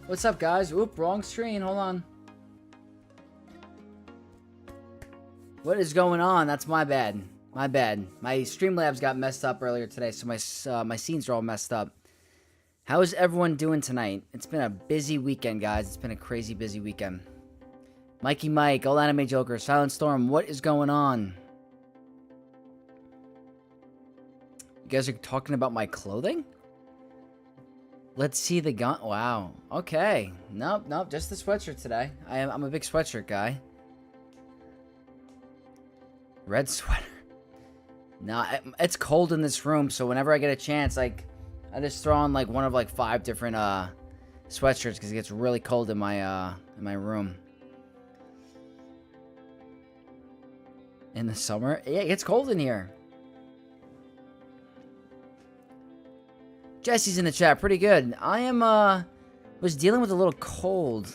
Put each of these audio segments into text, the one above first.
What's up, guys? Oop, wrong screen. Hold on. What is going on? That's my bad. My bad. My Streamlabs got messed up earlier today, so my scenes are all messed up. How is everyone doing tonight? It's been a busy weekend, guys. It's been a crazy busy weekend. Mikey Mike, Old Anime Joker, Silent Storm, what is going on? You guys are talking about my clothing? Let's see the gun. Wow. Okay. Nope, nope. Just the sweatshirt today. I'm a big sweatshirt guy. Red sweater. Nah, it's cold in this room, so whenever I get a chance, like, I just throw on, like, one of, like, 5 different, sweatshirts, because it gets really cold in my room. In the summer? Yeah, it gets cold in here. Jesse's in the chat. Pretty good. I was dealing with a little cold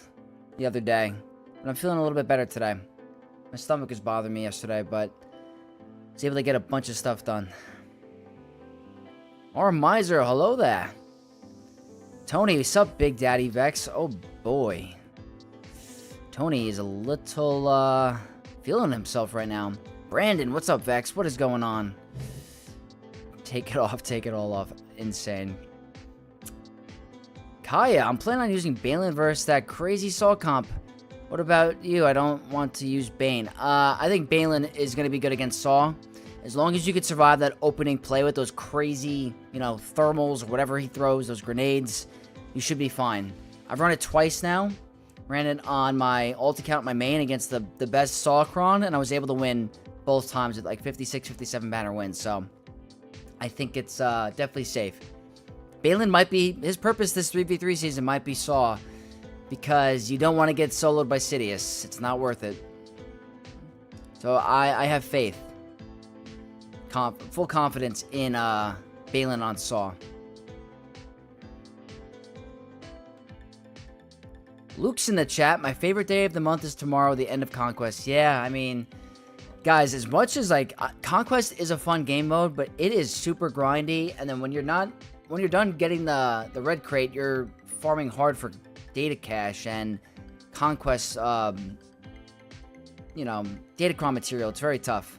the other day, but I'm feeling a little bit better today. My stomach was bothering me yesterday, but I was able to get a bunch of stuff done. Our Miser, hello there. Tony, what's up, Big Daddy Vex? Oh, boy. Tony is a little, feeling himself right now. Brandon, what's up, Vex? What is going on? Take it off, take it all off. Insane. Kaya, I'm planning on using Balin versus that crazy Saw comp. What about you? I don't want to use Bane. I think Balin is going to be good against Saw. As long as you could survive that opening play with those crazy, you know, thermals or whatever he throws, those grenades, you should be fine. I've run it twice now. Ran it on my alt account, my main, against the best Sawcron, and I was able to win both times with like 56, 57 banner wins, so I think it's definitely safe. Balin might be, his purpose this 3v3 season might be Saw, because you don't want to get soloed by Sidious. It's not worth it. So I have faith. Full confidence in Balin on Saw. Luke's in the chat. My favorite day of the month is tomorrow, the end of Conquest. Yeah, I mean, guys, as much as like Conquest is a fun game mode, but it is super grindy. And then when you're done getting the red crate, you're farming hard for data cache and Conquest, you know, datacron material. It's very tough.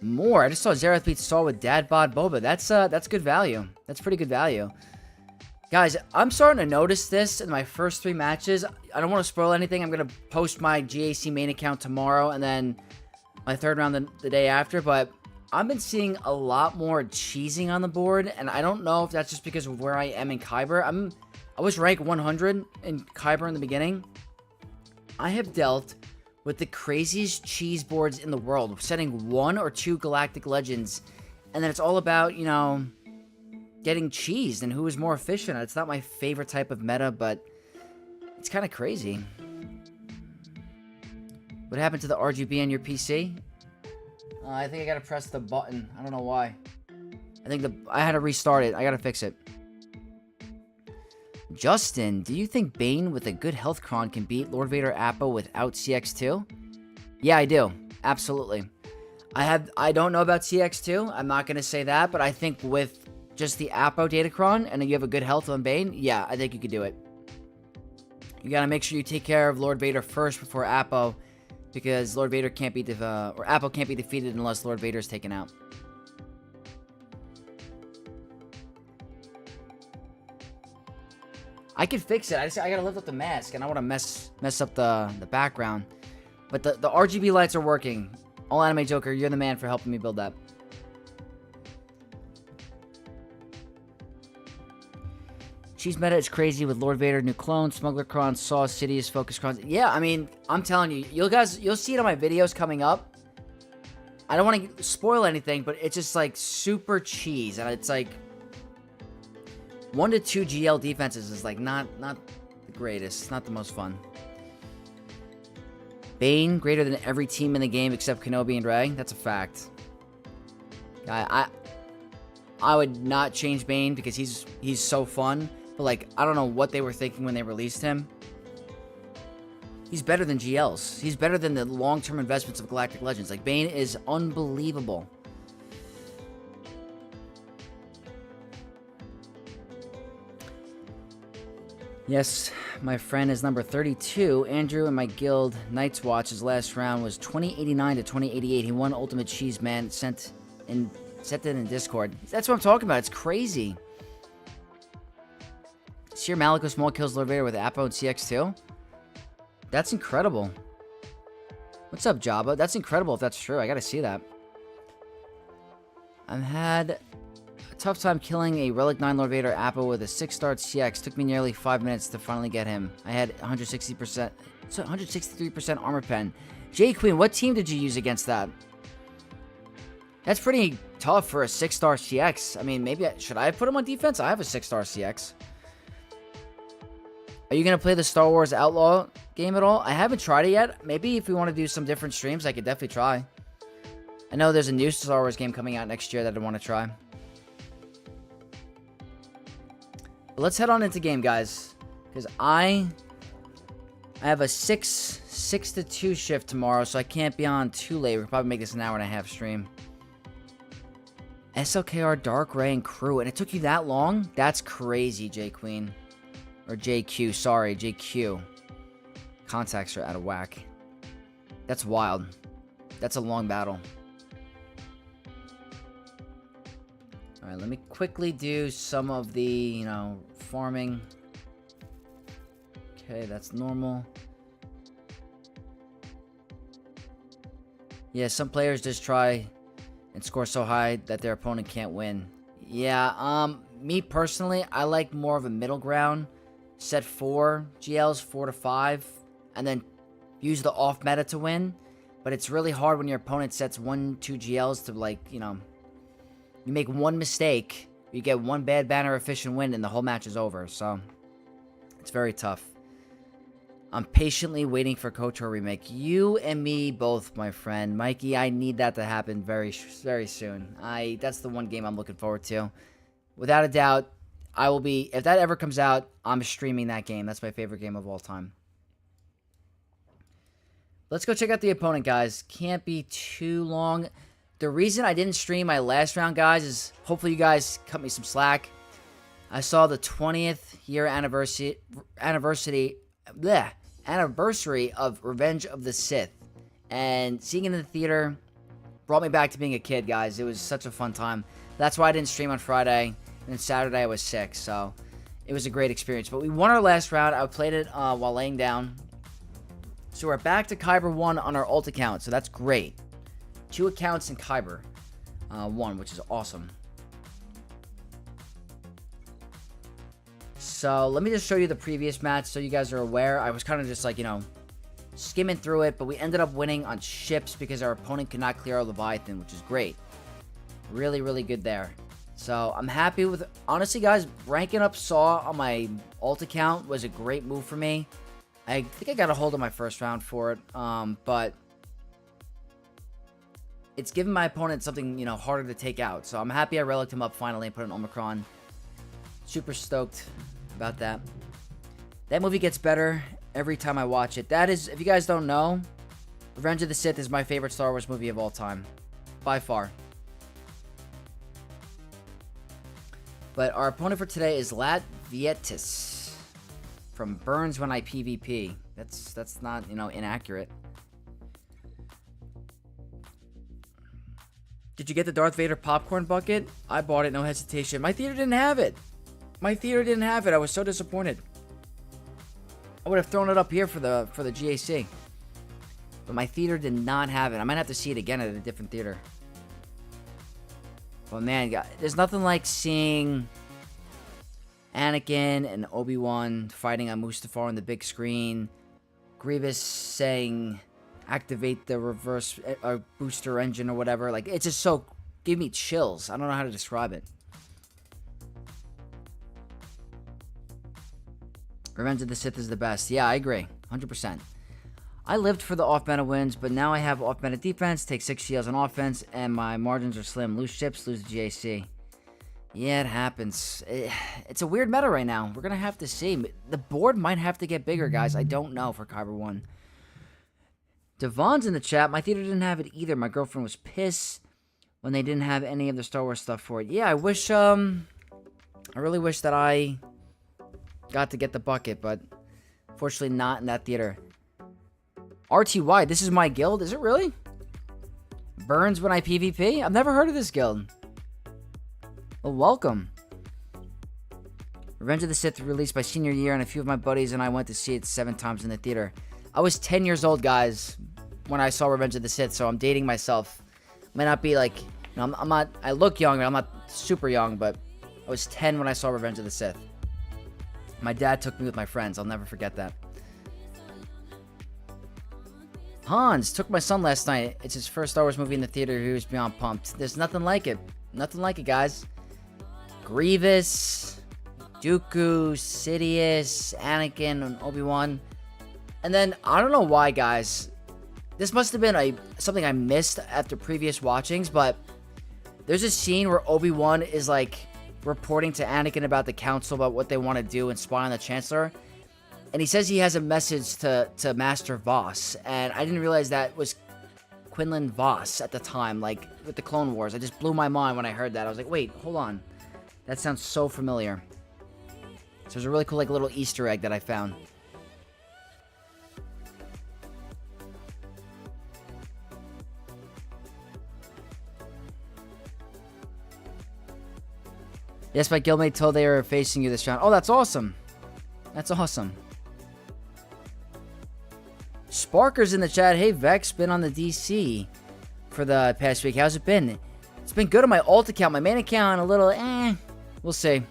More. I just saw Xerath beat Saw with Dad Bod Boba. That's good value. That's pretty good value. Guys, I'm starting to notice this in my first 3 matches. I don't want to spoil anything. I'm going to post my GAC main account tomorrow and then my 3rd round the day after, but I've been seeing a lot more cheesing on the board, and I don't know if that's just because of where I am in Kyber. I was ranked 100 in Kyber in the beginning. I have dealt with the craziest cheese boards in the world, setting 1 or 2 Galactic Legends, and then it's all about, you know, getting cheesed and who is more efficient. It's not my favorite type of meta, but it's kind of crazy. What happened to the RGB on your PC? I think I gotta press the button. I don't know why. I think I had to restart it. I gotta fix it. Justin, do you think Bane with a good health cron can beat Lord Vader Appo without CX2? Yeah, I do. Absolutely. I don't know about CX2. I'm not going to say that, but I think with just the Appo datacron and then you have a good health on Bane, yeah, I think you could do it. You got to make sure you take care of Lord Vader first before Appo, because Lord Vader can't be or Appo can't be defeated unless Lord Vader is taken out. I could fix it. I gotta lift up the mask, and I want to mess up the background. But the RGB lights are working. All Anime Joker, you're the man for helping me build that. Cheese meta is crazy with Lord Vader, new clone, Smuggler Cron, Saw, Sidious, Focus Crons. Yeah, I mean, I'm telling you, you'll see it on my videos coming up. I don't want to spoil anything, but it's just like super cheese, and it's like 1 to 2 GL defenses is like not the greatest. It's not the most fun. Bane greater than every team in the game except Kenobi and Rey. That's a fact. I would not change Bane because he's so fun. But like, I don't know what they were thinking when they released him. He's better than GLs. He's better than the long-term investments of Galactic Legends. Like, Bane is unbelievable. Yes, my friend is number 32. Andrew in my guild, Night's Watch, his last round was 2089 to 2088. He won Ultimate Cheese, man. Sent it in Discord. That's what I'm talking about. It's crazy. Seer Maliko small kills Lord Vader with Appo and CX2? That's incredible. What's up, Jabba? That's incredible if that's true. I gotta see that. I've had a tough time killing a Relic 9 Lord Vader Apple with a 6-star CX. Took me nearly 5 minutes to finally get him. I had 163% armor pen. J Queen, what team did you use against that? That's pretty tough for a 6-star CX. I mean, maybe should I put him on defense? I have a 6-star CX. Are you going to play the Star Wars Outlaw game at all? I haven't tried it yet. Maybe if we want to do some different streams, I could definitely try. I know there's a new Star Wars game coming out next year that I want to try. But let's head on into game, guys. Because I have a 6 to 2 shift tomorrow, so I can't be on too late. We'll probably make this an hour and a half stream. SLKR, Dark Rey, and Crew. And it took you that long? That's crazy, J Queen. Or JQ, sorry, JQ. Contacts are out of whack. That's wild. That's a long battle. Alright, let me quickly do some of the, farming. Okay, that's normal. Yeah, some players just try and score so high that their opponent can't win. Yeah, me personally, I like more of a middle ground. Set 4 GLs, 4 to 5, and then use the off meta to win. But it's really hard when your opponent sets 1, 2 GLs to, you make one mistake, you get one bad banner efficient win, and the whole match is over. So, it's very tough. I'm patiently waiting for KOTOR remake. You and me both, my friend. Mikey, I need that to happen very, very soon. That's the one game I'm looking forward to. Without a doubt, I will be, if that ever comes out, I'm streaming that game. That's my favorite game of all time. Let's go check out the opponent, guys. Can't be too long. The reason I didn't stream my last round, guys, is hopefully you guys cut me some slack. I saw the 20th year anniversary of Revenge of the Sith. And seeing it in the theater brought me back to being a kid, guys. It was such a fun time. That's why I didn't stream on Friday. And then Saturday I was sick, so it was a great experience. But we won our last round. I played it while laying down. So we're back to Kyber 1 on our alt account, so that's great. 2 accounts in Kyber 1, which is awesome. So let me just show you the previous match so you guys are aware. I was kind of just skimming through it, but we ended up winning on ships because our opponent could not clear our Leviathan, which is great. Really, really good there. So, I'm happy with, honestly, guys, ranking up Saw on my alt account was a great move for me. I think I got a hold of my first round for it, but it's given my opponent something, harder to take out. So, I'm happy I relicked him up finally and put an Omicron. Super stoked about that. That movie gets better every time I watch it. That is, if you guys don't know, Revenge of the Sith is my favorite Star Wars movie of all time. By far. But our opponent for today is Latvietis from Burns When I PvP. That's not, inaccurate. Did you get the Darth Vader popcorn bucket? I bought it, no hesitation. My theater didn't have it. I was so disappointed. I would have thrown it up here for the GAC. But my theater did not have it. I might have to see it again at a different theater. But man, there's nothing like seeing Anakin and Obi-Wan fighting on Mustafar on the big screen. Grievous saying, activate the reverse booster engine or whatever. It's just so, give me chills. I don't know how to describe it. Revenge of the Sith is the best. Yeah, I agree. 100%. I lived for the off-meta wins, but now I have off-meta defense, take 6 shields on offense, and my margins are slim. Lose ships, lose the GAC. Yeah, it happens. It's a weird meta right now. We're going to have to see. The board might have to get bigger, guys. I don't know for Kyber 1. Devon's in the chat. My theater didn't have it either. My girlfriend was pissed when they didn't have any of the Star Wars stuff for it. Yeah, I really wish that I got to get the bucket, but fortunately not in that theater. RTY, this is my guild? Is it really? Burns When I PvP? I've never heard of this guild. Well, welcome. Revenge of the Sith released my senior year, and a few of my buddies and I went to see it 7 times in the theater. I was 10 years old, guys, when I saw Revenge of the Sith, so I'm dating myself. Might not be, No, I'm not, I look young, I'm not super young, but I was 10 when I saw Revenge of the Sith. My dad took me with my friends. I'll never forget that. Hans took my son last night. It's his first Star Wars movie in the theater. He was beyond pumped. There's nothing like it. Nothing like it, guys. Grievous, Dooku, Sidious, Anakin, and Obi-Wan. And then, I don't know why, guys. This must have been something I missed after previous watchings, but there's a scene where Obi-Wan is, like, reporting to Anakin about the council, about what they want to do and spy on the Chancellor. And he says he has a message to Master Voss. And I didn't realize that was Quinlan Voss at the time, like, with the Clone Wars. It just blew my mind when I heard that. I was like, wait, hold on. That sounds so familiar. So there's a really cool, like, little Easter egg that I found. Yes, my guildmate told they were facing you this round. Oh, that's awesome. That's awesome. Sparker's in the chat. Hey, Vex, been on the DC for the past week. How's it been? It's been good on my alt account. My main account, a little we'll see.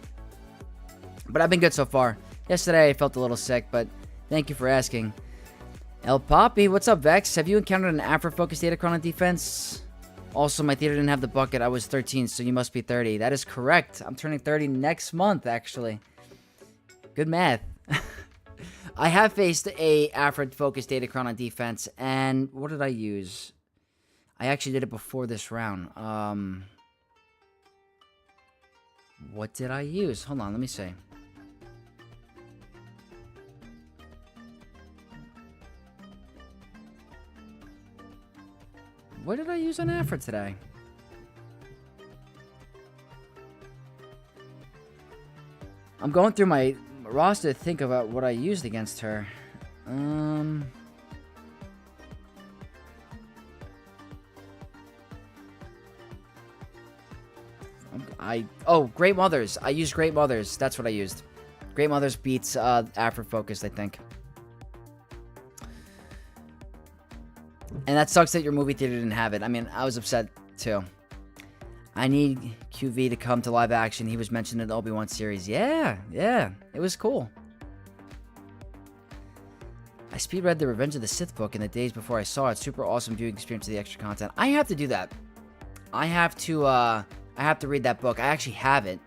But I've been good so far. Yesterday, I felt a little sick, but thank you for asking. El Poppy, what's up, Vex? Have you encountered an Afro-focused Datacron on defense? Also, my theater didn't have the bucket. I was 13, so you must be 30. That is correct. I'm turning 30 next month, actually. Good math. I have faced a Afro-focused Datacron on defense, and what did I use? I actually did it before this round. What did I use? Hold on, let me see. What did I use on Afra today? I'm going through my roster to think about what I used against her. Great Mothers. I used Great Mothers. That's what I used. Great Mothers beats Afra Focused, I think. And that sucks that your movie theater didn't have it. I mean, I was upset too. I need QV to come to live action. He was mentioned in the Obi-Wan series. Yeah. It was cool. I speed read the Revenge of the Sith book in the days before I saw it. Super awesome viewing experience of the extra content. I have to do that. I have to read that book. I actually have it.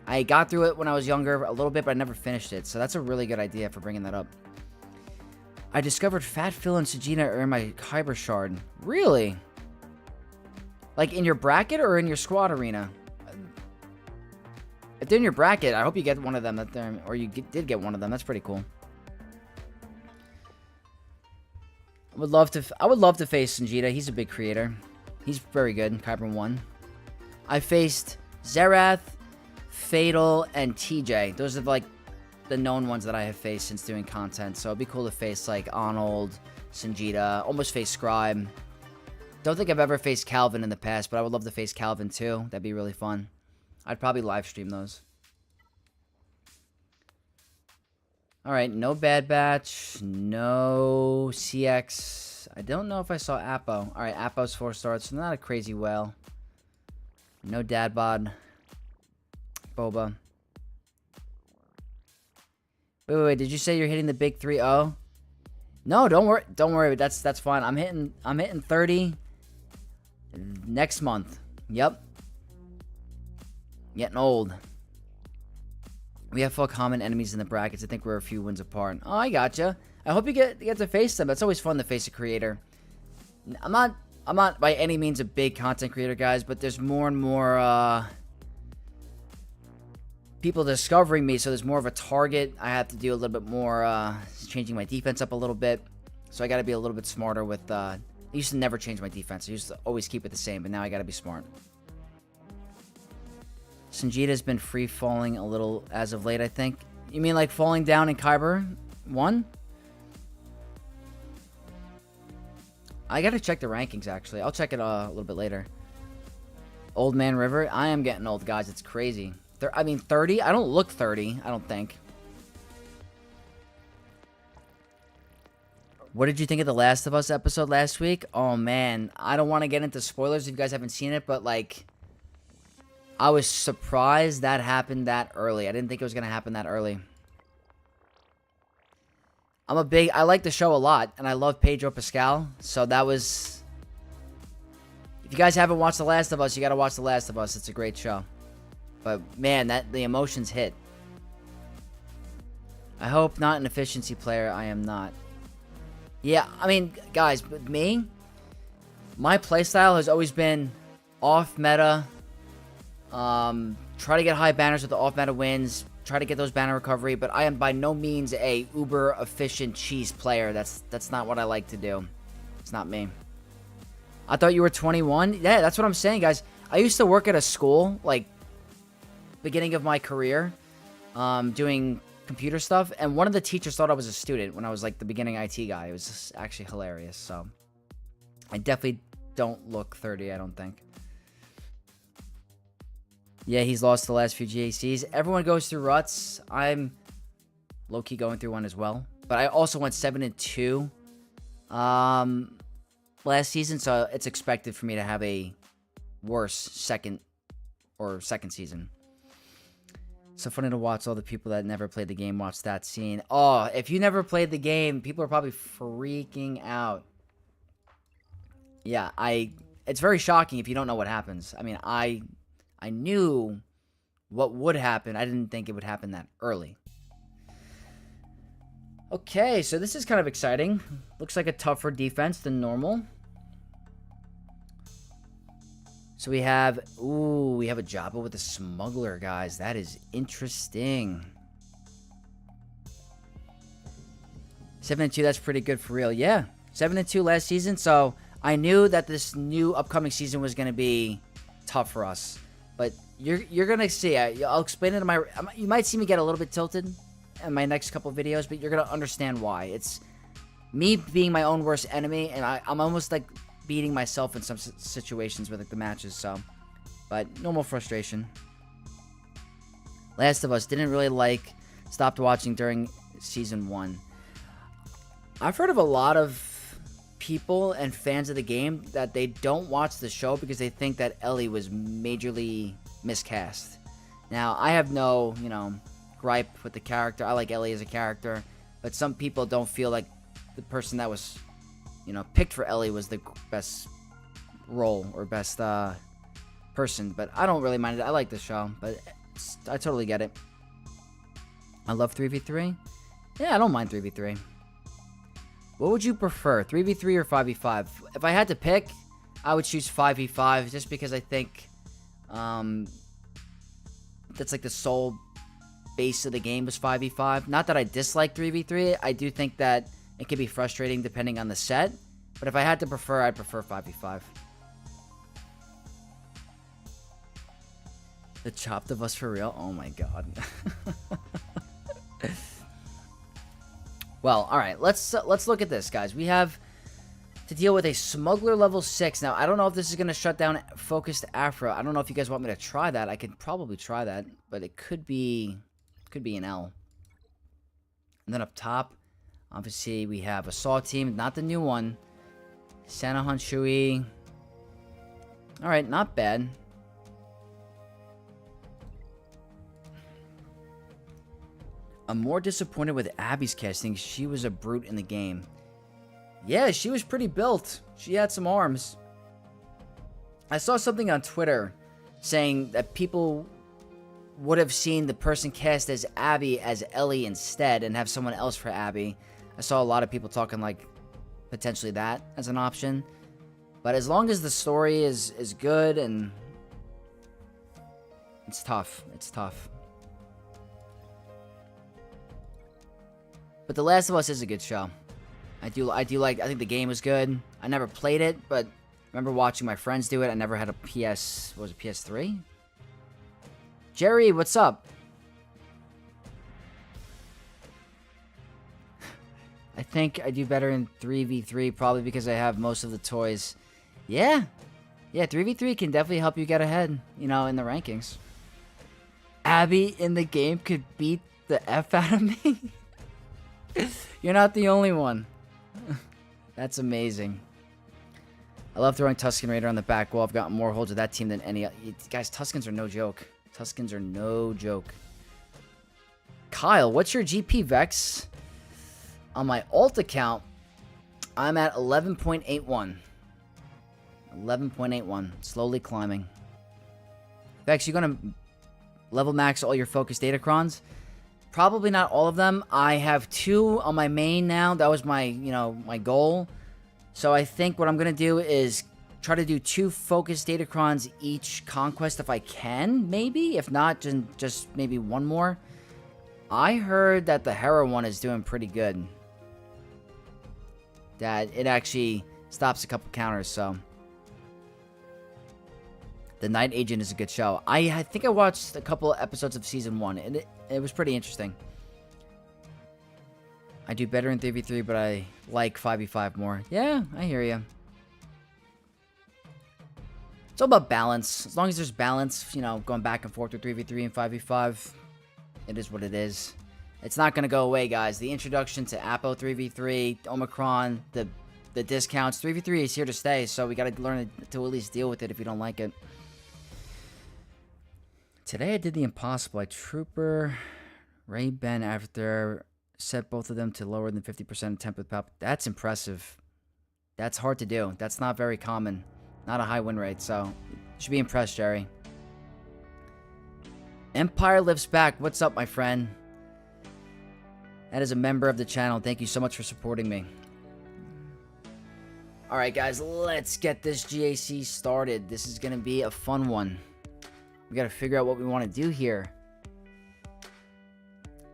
I got through it when I was younger a little bit, but I never finished it. So that's a really good idea for bringing that up. I discovered Fat Phil and Sagina are in my Kyber Shard. Really? Like in your bracket or in your squad arena? If they're in your bracket, I hope you get one of them. Or you did get one of them. That's pretty cool. I would love to face Sanjita. He's a big creator. He's very good in Kyber 1. I faced Zerath, Fatal, and TJ. Those are like the known ones that I have faced since doing content. So it'd be cool to face like Arnold, Sanjita, almost face Scribe. Don't think I've ever faced Calvin in the past, but I would love to face Calvin too. That'd be really fun. I'd probably live stream those. Alright, no Bad Batch, no CX. I don't know if I saw Appo. Alright, Appo's 4 stars, so not a crazy whale. No Dad Bod. Boba. Wait, did you say you're hitting the big 3-0? No, don't worry. That's fine. I'm hitting 30 next month. Yep. Getting old. We have full common enemies in the brackets. I think we're a few wins apart. Oh, I gotcha. I hope you get to face them. It's always fun to face a creator. I'm not by any means a big content creator, guys, but there's more and more people discovering me, so there's more of a target. I have to do a little bit more changing my defense up a little bit, so I got to be a little bit smarter with I used to never change my defense. I used to always keep it the same, but now I got to be smart. Sanjita's been free falling a little as of late, I think. You mean like falling down in Kyber 1? I gotta check the rankings, actually. I'll check it a little bit later. Old Man River. I am getting old, guys. It's crazy. I mean, 30? I don't look 30, I don't think. What did you think of the Last of Us episode last week? Oh, man. I don't want to get into spoilers if you guys haven't seen it, but, like, I was surprised that happened that early. I didn't think it was going to happen that early. I like the show a lot, and I love Pedro Pascal, so that was... If you guys haven't watched The Last of Us, you got to watch The Last of Us. It's a great show. But, man, the emotions hit. I hope not an efficiency player. I am not. Yeah, I mean, guys, with me, my playstyle has always been off-meta. Try to get high banners with the off-meta wins. Try to get those banner recovery. But I am by no means a uber-efficient cheese player. That's not what I like to do. It's not me. I thought you were 21. Yeah, that's what I'm saying, guys. I used to work at a school, like, beginning of my career, doing computer stuff, and one of the teachers thought I was a student when I was like the beginning IT guy. It was just actually hilarious. So I definitely don't look 30, I don't think. Yeah, he's lost the last few GACs. Everyone goes through ruts. I'm low-key going through one as well, but I also went 7-2 last season, so it's expected for me to have a worse second season. So funny to watch all the people that never played the game watch that scene. Oh, if you never played the game, people are probably freaking out. Yeah, it's very shocking if you don't know what happens. I mean, I knew what would happen. I didn't think it would happen that early. Okay, so this is kind of exciting. Looks like a tougher defense than normal. So we have a Jabba with a smuggler, guys. That is interesting. 7-2, that's pretty good for real. Yeah, 7-2 last season. So I knew that this new upcoming season was going to be tough for us. But you're going to see. I'll explain it in you might see me get a little bit tilted in my next couple videos, but you're going to understand why. It's me being my own worst enemy, and I'm almost like beating myself in some situations with like the matches, so. But normal frustration. Last of Us, didn't really stopped watching during Season 1. I've heard of a lot of people and fans of the game that they don't watch the show because they think that Ellie was majorly miscast. Now, I have no, gripe with the character. I like Ellie as a character, but some people don't feel like the person that was picked for Ellie was the best role or best person, but I don't really mind it. I like the show, but I totally get it. I love 3v3. Yeah, I don't mind 3v3. What would you prefer, 3v3 or 5v5? If I had to pick, I would choose 5v5 just because I think that's like the sole base of the game was 5v5. Not that I dislike 3v3. I do think that it can be frustrating depending on the set. But if I had to prefer, I'd prefer 5v5. The chopped of us for real? Oh my god. Well, alright. Let's look at this, guys. We have to deal with a smuggler level 6. Now, I don't know if this is going to shut down focused Afro. I don't know if you guys want me to try that. I could probably try that. But it could be an L. And then up top, obviously, we have a Saw team, not the new one. Santa Hanshui. Alright, not bad. I'm more disappointed with Abby's casting. She was a brute in the game. Yeah, she was pretty built. She had some arms. I saw something on Twitter saying that people would have seen the person cast as Abby as Ellie instead and have someone else for Abby. I saw a lot of people talking like potentially that as an option. But as long as the story is good, and it's tough. It's tough. But The Last of Us is a good show. I think the game was good. I never played it, but I remember watching my friends do it. I never had a PS3? Jerry, what's up? I think I do better in 3v3, probably because I have most of the toys. Yeah. Yeah, 3v3 can definitely help you get ahead, in the rankings. Abby in the game could beat the F out of me? You're not the only one. That's amazing. I love throwing Tusken Raider on the back wall. I've gotten more holds of that team than any other. Guys, Tuskens are no joke. Tuskens are no joke. Kyle, what's your GP Vex? On my alt account, I'm at 11.81. 11.81. Slowly climbing. Vex, you gonna level max all your focus datacrons? Probably not all of them. I have 2 on my main now. That was my, my goal. So I think what I'm going to do is try to do 2 focus datacrons each conquest if I can, maybe. If not, just maybe 1 more. I heard that the Hera one is doing pretty good. That it actually stops a couple counters, so. The Night Agent is a good show. I think I watched a couple episodes of Season 1, and it was pretty interesting. I do better in 3v3, but I like 5v5 more. Yeah, I hear you. It's all about balance. As long as there's balance, going back and forth with 3v3 and 5v5, it is what it is. It's not going to go away, guys. The introduction to Apo 3v3, Omicron, the discounts, 3v3 is here to stay, so we got to learn to at least deal with it if you don't like it. Today I did the impossible. I Trooper, Rey Ben after set both of them to lower than 50% attempt with pop. That's impressive. That's hard to do. That's not very common. Not a high win rate, so you should be impressed, Jerry. Empire Lives Back. What's up, my friend? That is a member of the channel. Thank you so much for supporting me. Alright, guys, let's get this GAC started. This is going to be a fun one. We got to figure out what we want to do here.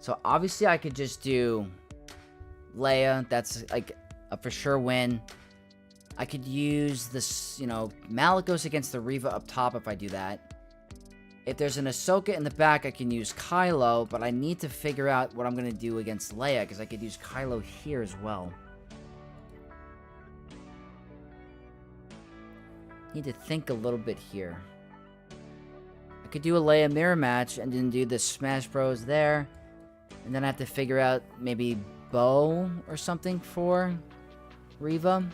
So, obviously, I could just do Leia. That's, like, a for sure win. I could use this, Malicos against the Reva up top if I do that. If there's an Ahsoka in the back, I can use Kylo. But I need to figure out what I'm going to do against Leia, because I could use Kylo here as well. Need to think a little bit here. I could do a Leia mirror match and then do the Smash Bros there. And then I have to figure out maybe Bo or something for Reva.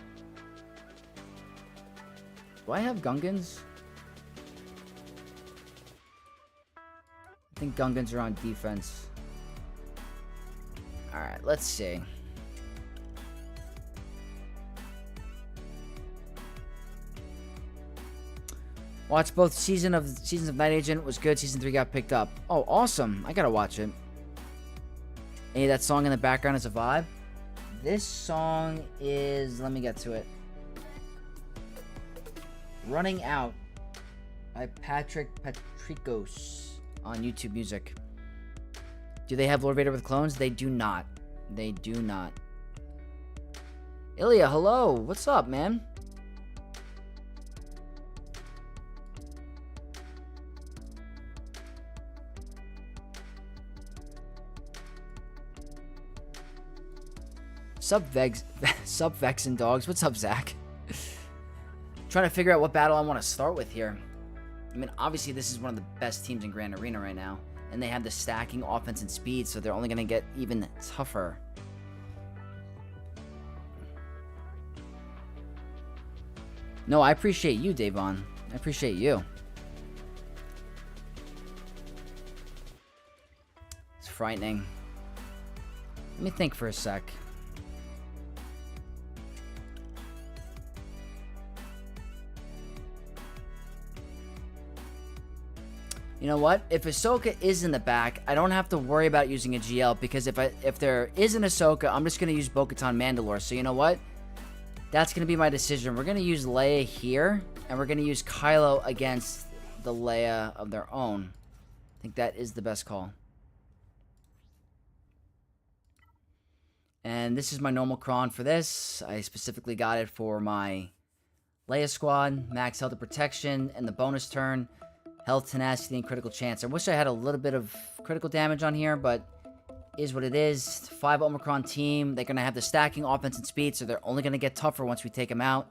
Do I have Gungans? I think Gungans are on defense. Alright, let's see. Watch both seasons of Night Agent. Was good. Season 3 got picked up. Oh, awesome. I gotta watch it. Hey, that song in the background is a vibe. This song is... Let me get to it. Running Out by Patrick Patricos on YouTube Music. Do they have Lord Vader with clones? They do not. They do not. Ilya, hello. What's up, man? Sup, Vex and Dogs. What's up, Zach? Trying to figure out what battle I want to start with here. I mean, obviously, this is one of the best teams in Grand Arena right now. And they have the stacking offense and speed, so they're only going to get even tougher. No, I appreciate you, Davon. I appreciate you. It's frightening. Let me think for a sec. You know what? If Ahsoka is in the back, I don't have to worry about using a GL, because if there is an Ahsoka, I'm just going to use Bo-Katan Mandalore. So you know what? That's going to be my decision. We're going to use Leia here, and we're going to use Kylo against the Leia of their own. I think that is the best call. And this is my normal cron for this. I specifically got it for my Leia squad. Max health and protection, and the bonus turn. Health, tenacity, and critical chance. I wish I had a little bit of critical damage on here, but is what it is. 5 Omicron team. They're going to have the stacking offense and speed, so they're only going to get tougher once we take them out.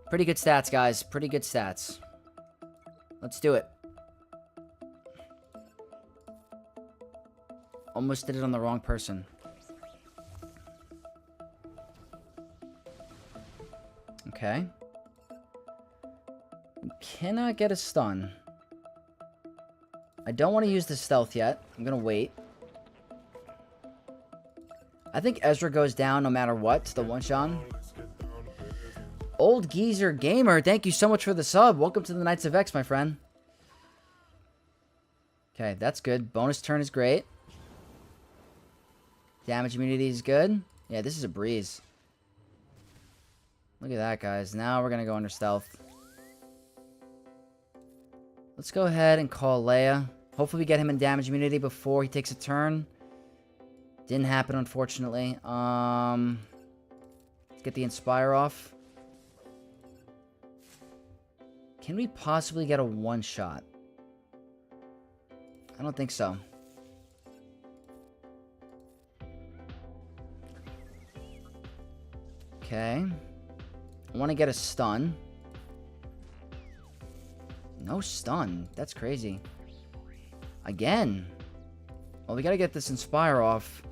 Pretty good stats, guys. Pretty good stats. Let's do it. Almost did it on the wrong person. Okay. We cannot get a stun. I don't want to use the stealth yet. I'm going to wait. I think Ezra goes down no matter what to the one-shot. Old Geezer Gamer, thank you so much for the sub. Welcome to the Knights of X, my friend. Okay, that's good. Bonus turn is great. Damage immunity is good. Yeah, this is a breeze. Look at that, guys. Now we're going to go under stealth. Let's go ahead and call Leia. Hopefully we get him in damage immunity before he takes a turn. Didn't happen, unfortunately. Let's get the Inspire off. Can we possibly get a one-shot? I don't think so. Okay. I want to get a stun. No stun. That's crazy. Again. Well, we got to get this Inspire off.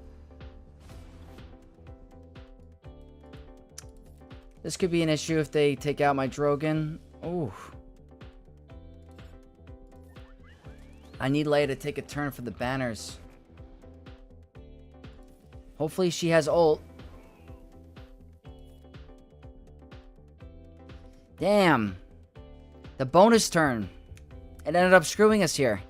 This could be an issue if they take out my Drogon. Oh. I need Leia to take a turn for the banners. Hopefully she has ult. Damn. The bonus turn. It ended up screwing us here.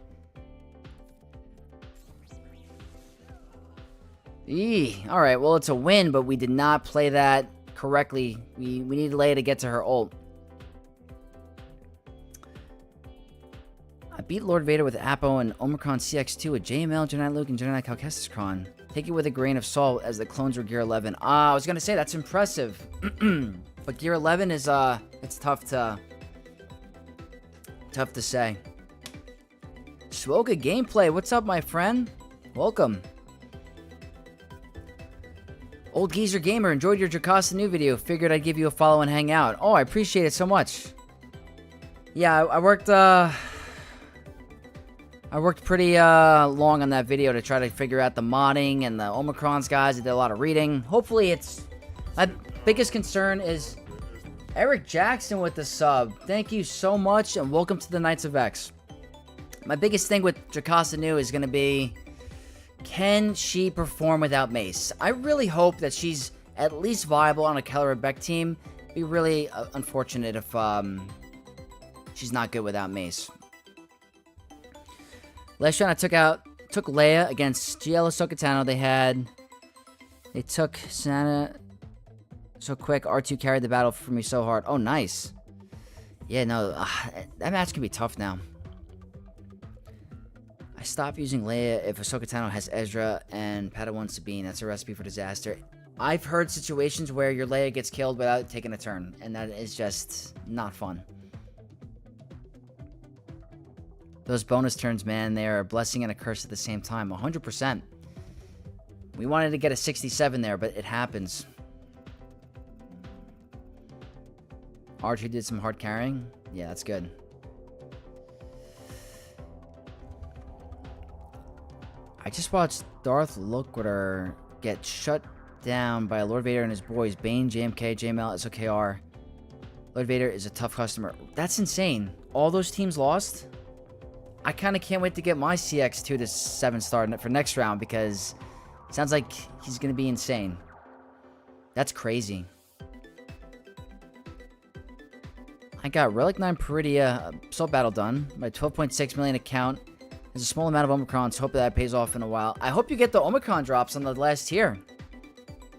Alright, well, it's a win, but we did not play that correctly. We needed Leia to get to her ult. I beat Lord Vader with Apo and Omicron CX2 with JML, Jedi Luke, and Jedi Calcestis Kron. Take it with a grain of salt, as the clones were Gear 11. I was gonna say, that's impressive. But Gear 11 is, it's tough to say. Swoga Gameplay, what's up, my friend? Welcome. Old Geezer Gamer, enjoyed your Jocasta new video. Figured I'd give you a follow and hang out. Oh, I appreciate it so much. Yeah, I worked pretty long on that video to try to figure out the modding and the Omicrons, guys. I did a lot of reading. Hopefully it's... My biggest concern is Eric Jackson with the sub. Thank you so much, and welcome to the Knights of X. My biggest thing with Jocasta New is going to be, can she perform without Mace? I really hope that she's at least viable on a Keller Beck team. It'd be really unfortunate if she's not good without Mace. Last round I took Leia against GL Ahsoka Tano. They took Santa so quick. R2 carried the battle for me so hard. Oh, nice. Yeah, no, that match can be tough now. I stopped using Leia if Ahsoka Tano has Ezra and Padawan Sabine. That's a recipe for disaster. I've heard situations where your Leia gets killed without taking a turn, and that is just not fun. Those bonus turns, man, they are a blessing and a curse at the same time. 100%. We wanted to get a 67 there, but it happens. R2 did some hard carrying. Yeah, that's good. I just watched Darth Lookwater get shut down by Lord Vader and his boys, Bane, JMK, JML, SLKR. Lord Vader is a tough customer. That's insane. All those teams lost? I kind of can't wait to get my CX2 to 7-star for next round, because it sounds like he's going to be insane. That's crazy. I got Relic 9 Peridia Assault Battle done. My 12.6 million account. There's a small amount of Omicrons. Hope that pays off in a while. I hope you get the Omicron drops on the last tier.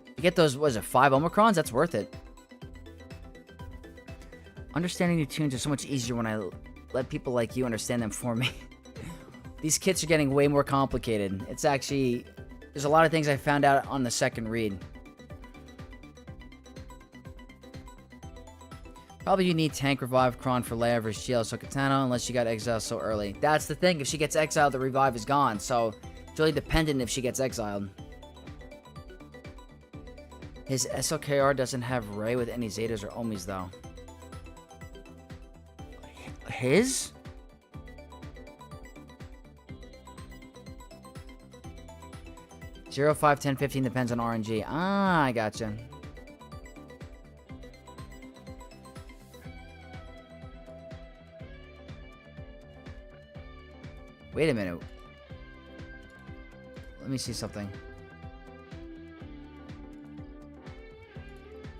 You get those, what is it, 5 Omicrons? That's worth it. Understanding new tunes are so much easier when I let people like you understand them for me. These kits are getting way more complicated. It's actually... There's a lot of things I found out on the second read. Probably you need Tank Revive Kron for Leia versus GL Ahsoka Tano, unless she got exiled so early. That's the thing. If she gets exiled, the revive is gone. So, it's really dependent if she gets exiled. His SLKR doesn't have Rey with any Zetas or Omis, though. His? Zero, 5, 10, 15 depends on RNG. Ah, I gotcha. Wait a minute. Let me see something.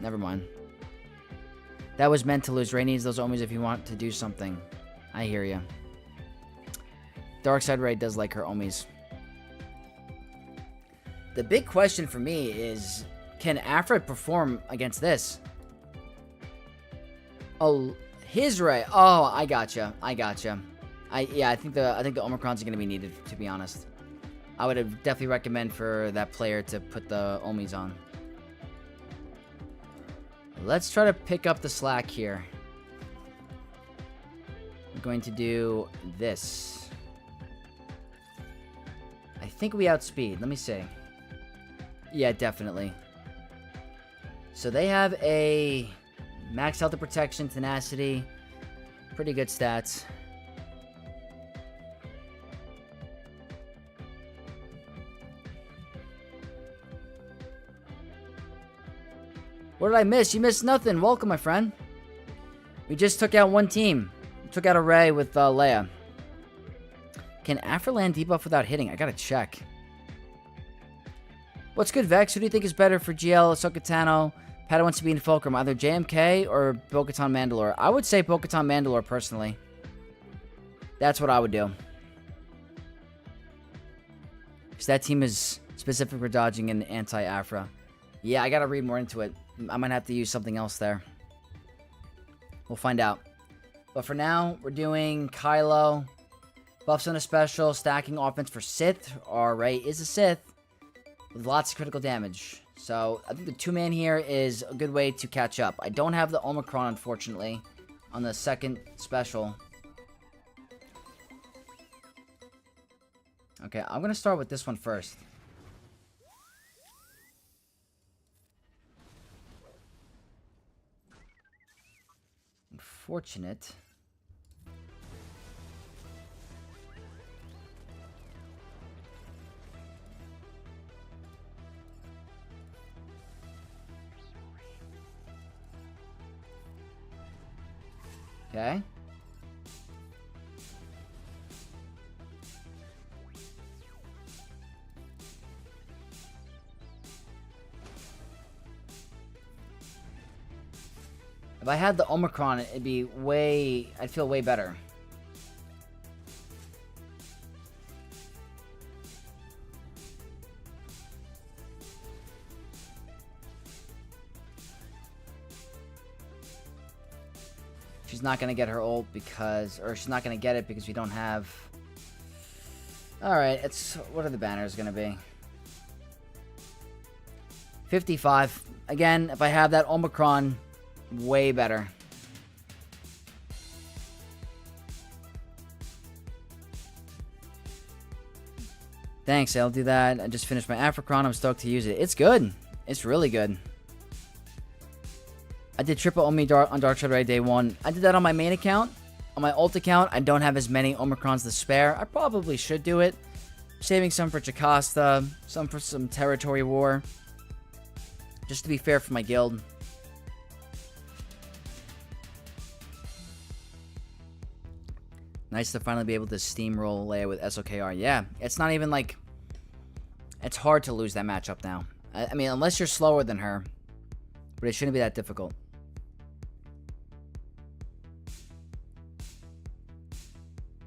Never mind. That was meant to lose. Rey needs those Omis if you want to do something. I hear you. Darkside Rey does like her Omis. The big question for me is, can Afra perform against this? Oh, his Rey. Oh, I gotcha. I gotcha. Yeah, I think the Omicrons are gonna be needed, to be honest. I would have definitely recommend for that player to put the Omis on. Let's try to pick up the slack here. I'm going to do this. I think we outspeed. Let me see. Yeah, definitely. So they have a max health and protection, tenacity. Pretty good stats. What did I miss? You missed nothing. Welcome, my friend. We just took out one team. We took out a Rey with Leia. Can Afra land debuff without hitting? I gotta check. What's good, Vex? Who do you think is better for GL, Ahsoka Tano, Padawan Sabine Fulcrum? Either JMK or Bo-Katan Mandalore? I would say Bo-Katan Mandalore, personally. That's what I would do. Because that team is specific for dodging and anti-Afra. Yeah, I gotta read more into it. I might have to use something else there. We'll find out. But for now, we're doing Kylo. Buffs on a special, stacking offense for Sith. Our Rey is a Sith with lots of critical damage. So I think the 2-man here is a good way to catch up. I don't have the Omicron, unfortunately, on the second special. Okay, I'm going to start with this one first. Unfortunate. Okay. If I had the Omicron, it'd be way... I'd feel way better. She's not going to get her ult because... Or she's not going to get it because we don't have... Alright, it's... What are the banners going to be? 55. Again, if I have that Omicron... Way better. Thanks, I'll do that. I just finished my Africron. I'm stoked to use it. It's good. It's really good. I did triple Omi on Darkseid Rey day 1. I did that on my main account. On my ult account, I don't have as many Omicrons to spare. I probably should do it. Saving some for Jocasta, some for some territory war. Just to be fair for my guild. Nice to finally be able to steamroll Leia with SLKR. Yeah, it's not even like... It's hard to lose that matchup now. I mean, unless you're slower than her. But it shouldn't be that difficult.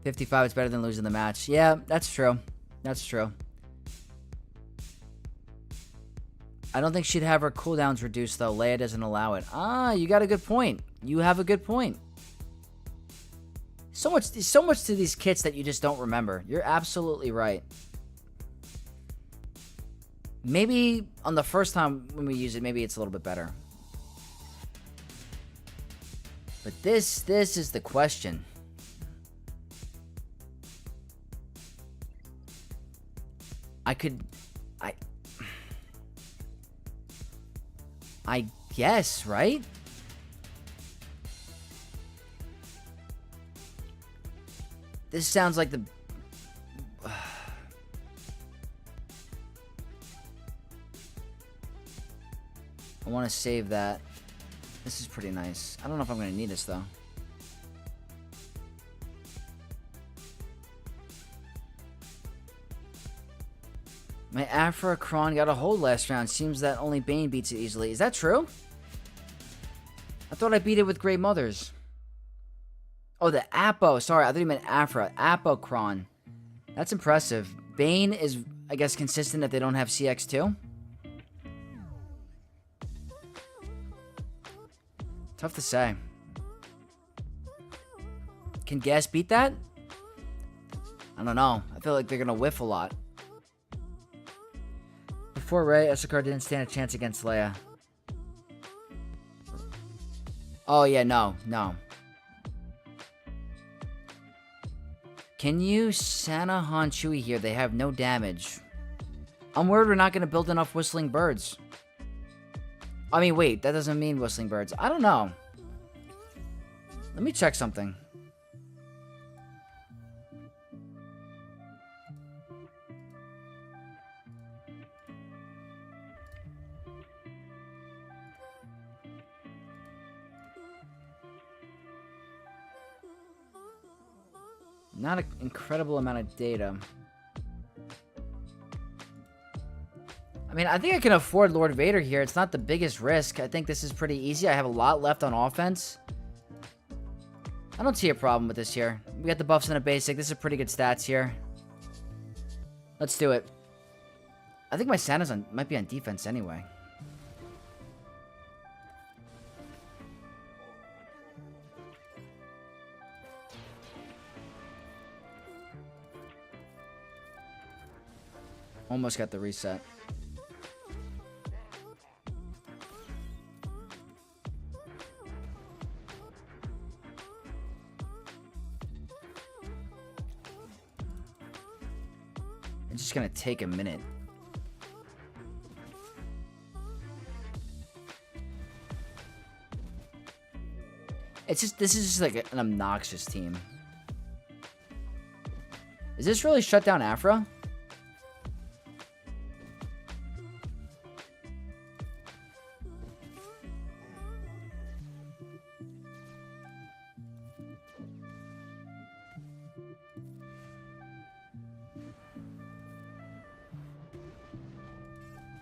$55 is better than losing the match. Yeah, that's true. That's true. I don't think she'd have her cooldowns reduced, though. Leia doesn't allow it. Ah, you got a good point. You have a good point. So much to these kits that you just don't remember. You're absolutely right. Maybe on the first time when we use it, maybe it's a little bit better. But this is the question. I guess, right? This sounds like the... I want to save that. This is pretty nice. I don't know if I'm going to need this, though. My Afra Kron got a hold last round. Seems that only Bane beats it easily. Is that true? I thought I beat it with Great Mothers. Oh, the Apo. Sorry, I thought you meant Afra. Apo Kron. That's impressive. Bane is, I guess, consistent if they don't have CX2. Tough to say. Can Gas beat that? I don't know. I feel like they're going to whiff a lot. Before Rey, SLKR didn't stand a chance against Leia. Oh, yeah, no. Can you Santa Han Chewie here? They have no damage. I'm worried we're not going to build enough Whistling Birds. I mean, wait, that doesn't mean Whistling Birds. I don't know. Let me check something. Not an incredible amount of data. I mean, I think I can afford Lord Vader here. It's not the biggest risk. I think this is pretty easy. I have a lot left on offense. I don't see a problem with this here. We got the buffs and a basic. This is pretty good stats here. Let's do it. I think my Santa's might be on defense anyway. Almost got the reset. It's just gonna take a minute. This is just like an obnoxious team. Is this really shut down Afra?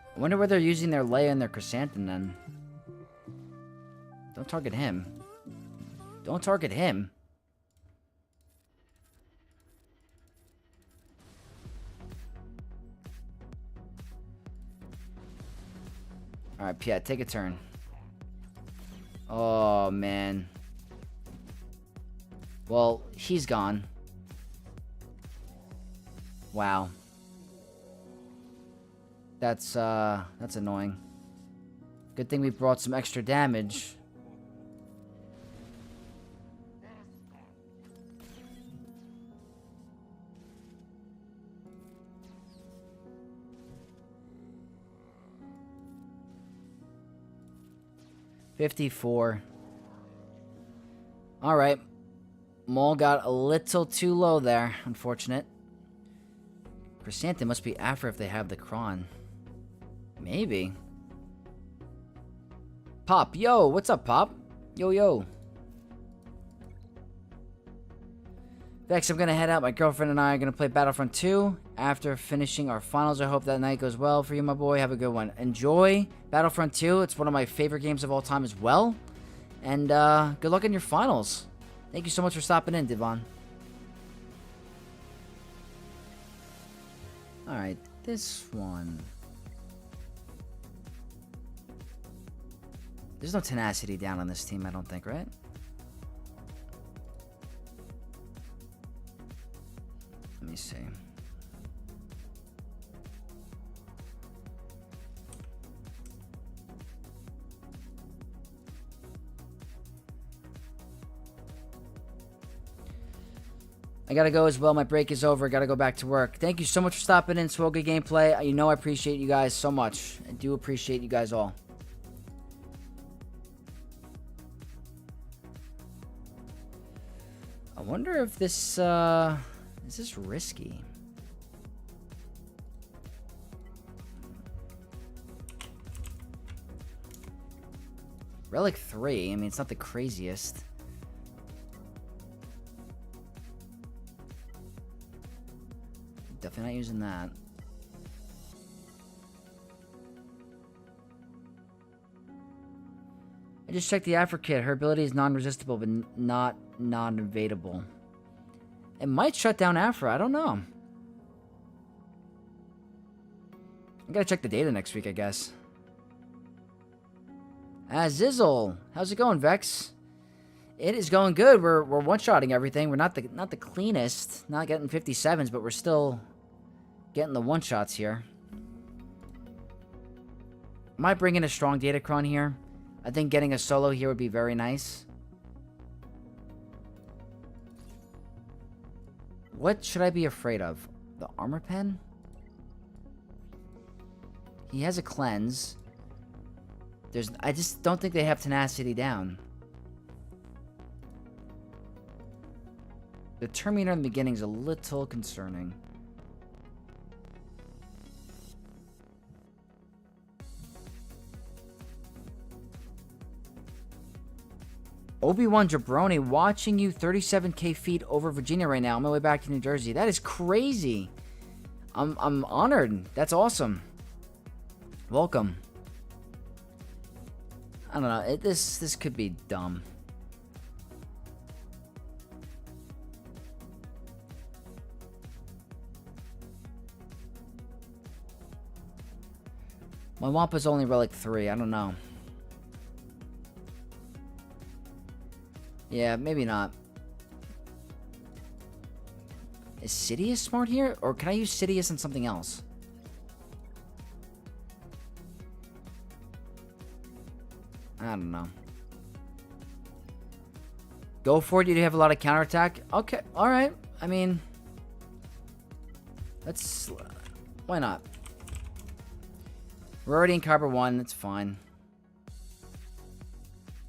I wonder where they're using their Leia and their Chrysanthemum then. Don't target him. Don't target him. Alright, Piet, take a turn. Oh, man. Well, he's gone. Wow. That's annoying. Good thing we brought some extra damage. $54. Alright. Maul got a little too low there. Unfortunate. Chrysanthemum must be after if they have the Kron. Maybe. Pop, yo, what's up, Pop? Yo. Vex, I'm gonna head out. My girlfriend and I are gonna play Battlefront 2 after finishing our finals. I hope that night goes well for you, my boy. Have a good one. Enjoy Battlefront 2. It's one of my favorite games of all time as well. And good luck in your finals. Thank you so much for stopping in, Devon. Alright, this one. There's no tenacity down on this team, I don't think, right? Let me see. I gotta go as well. My break is over. Gotta go back to work. Thank you so much for stopping in. Swoga Gameplay. You know I appreciate you guys so much. I do appreciate you guys all. I wonder if this, is this risky? Relic 3. I mean, it's not the craziest. Definitely not using that. just checked the Afro kit. Her ability is non-resistible, but not non-evadable. It might shut down Afro. I don't know. I gotta check the data next week, I guess. Zizzle, how's it going, Vex? It is going good. We're one-shotting everything. We're not the cleanest, not getting 57s, but we're still getting the one-shots here. Might bring in a strong Datacron here. I think getting a solo here would be very nice. What should I be afraid of? The armor pen? He has a cleanse. I just don't think they have tenacity down. The Terminator in the beginning is a little concerning. Obi-Wan Jabroni watching you 37k feet over Virginia right now on my way back to New Jersey. That is crazy. I'm honored. That's awesome. Welcome. I don't know. This could be dumb. My Wampa's only relic 3. I don't know. Yeah, maybe not. Is Sidious smart here? Or can I use Sidious on something else? I don't know. Go for it. You have a lot of counterattack. Okay, alright. I mean... let's... why not? We're already in Kyber 1. That's fine.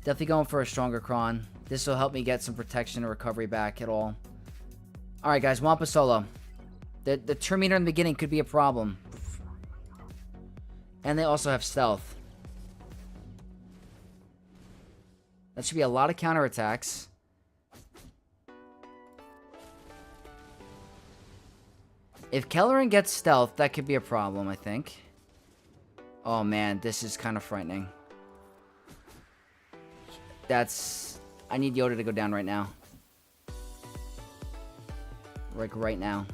Definitely going for a stronger Kron. This will help me get some protection and recovery back at all. Alright, guys. Wampa solo. The Terminator in the beginning could be a problem. And they also have stealth. That should be a lot of counterattacks. If Kelleran gets stealth, that could be a problem, I think. Oh, man. This is kind of frightening. I need Yoda to go down right now. Like, right now.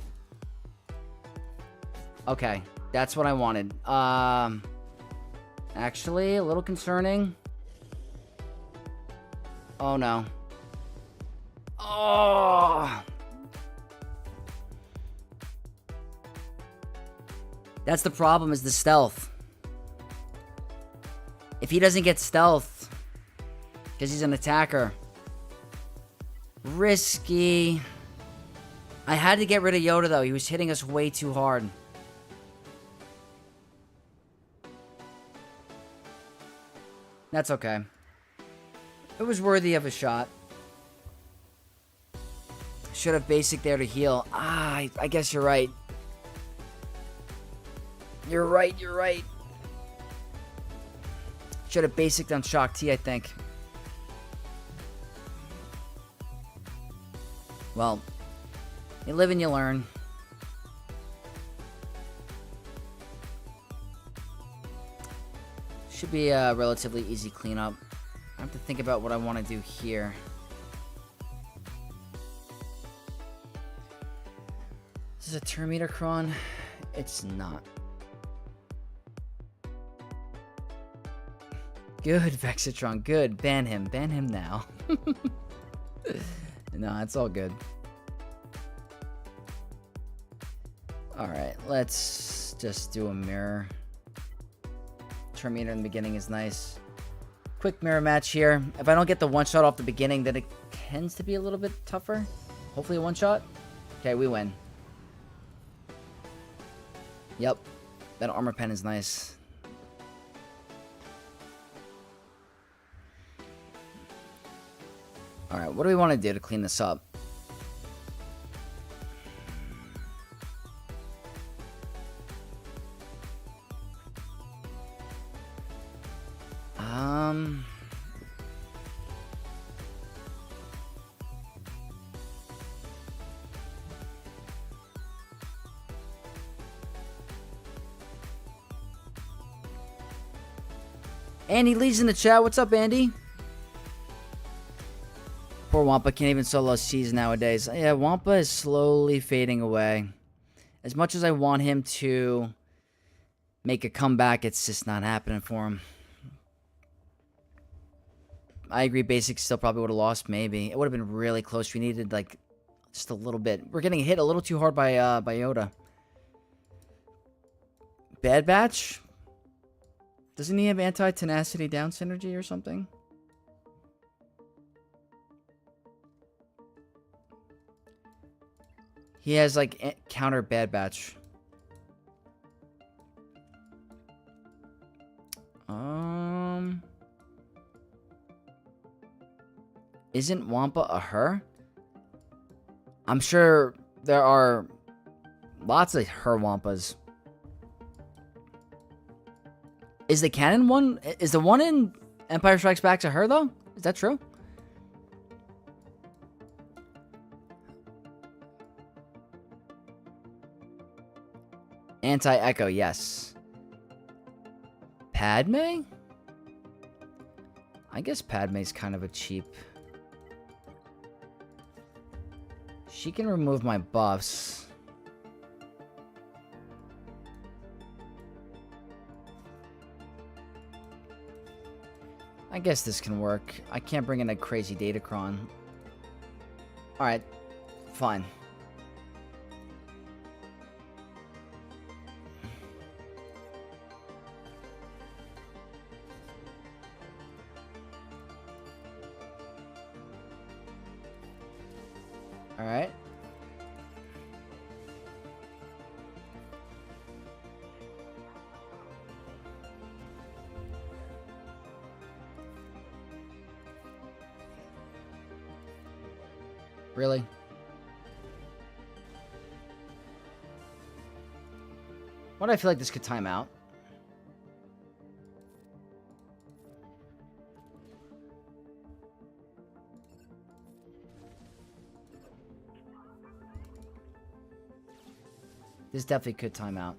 Okay. That's what I wanted. Actually, a little concerning. Oh, no. Oh! That's the problem, is the stealth. If he doesn't get stealth, because he's an attacker. Risky. I had to get rid of Yoda, though. He was hitting us way too hard. That's okay. It was worthy of a shot. Should have basic there to heal. I guess you're right. You're right. Should have basic on Shock T, I think. Well, you live and you learn. Should be a relatively easy cleanup. I have to think about what I want to do here. This is a Terminator Kron. It's not. Good, Vexitron. Good. Ban him. Ban him now. No, it's all good. Alright, let's just do a mirror. Terminator in the beginning is nice. Quick mirror match here. If I don't get the one-shot off the beginning, then it tends to be a little bit tougher. Hopefully a one-shot. Okay, we win. Yep. That armor pen is nice. Alright, what do we want to do to clean this up? Andy Lee's in the chat. What's up, Andy? Poor Wampa can't even solo C's nowadays. Yeah, Wampa is slowly fading away. As much as I want him to make a comeback, it's just not happening for him. I agree, Basics still probably would have lost, maybe. It would have been really close. We needed, like, just a little bit. We're getting hit a little too hard by Yoda. Bad Batch? Doesn't he have anti-tenacity down synergy or something? He has, like, counter Bad Batch. Isn't Wampa a her? I'm sure there are lots of her Wampas. Is the canon one? Is the one in Empire Strikes Back a her, though? Is that true? Anti-Echo, yes. Padme? I guess Padme's kind of a cheap... She can remove my buffs. I guess this can work. I can't bring in a crazy Datacron. Alright, fine. Alright. Really? Why do I feel like this could time out? This definitely could time out.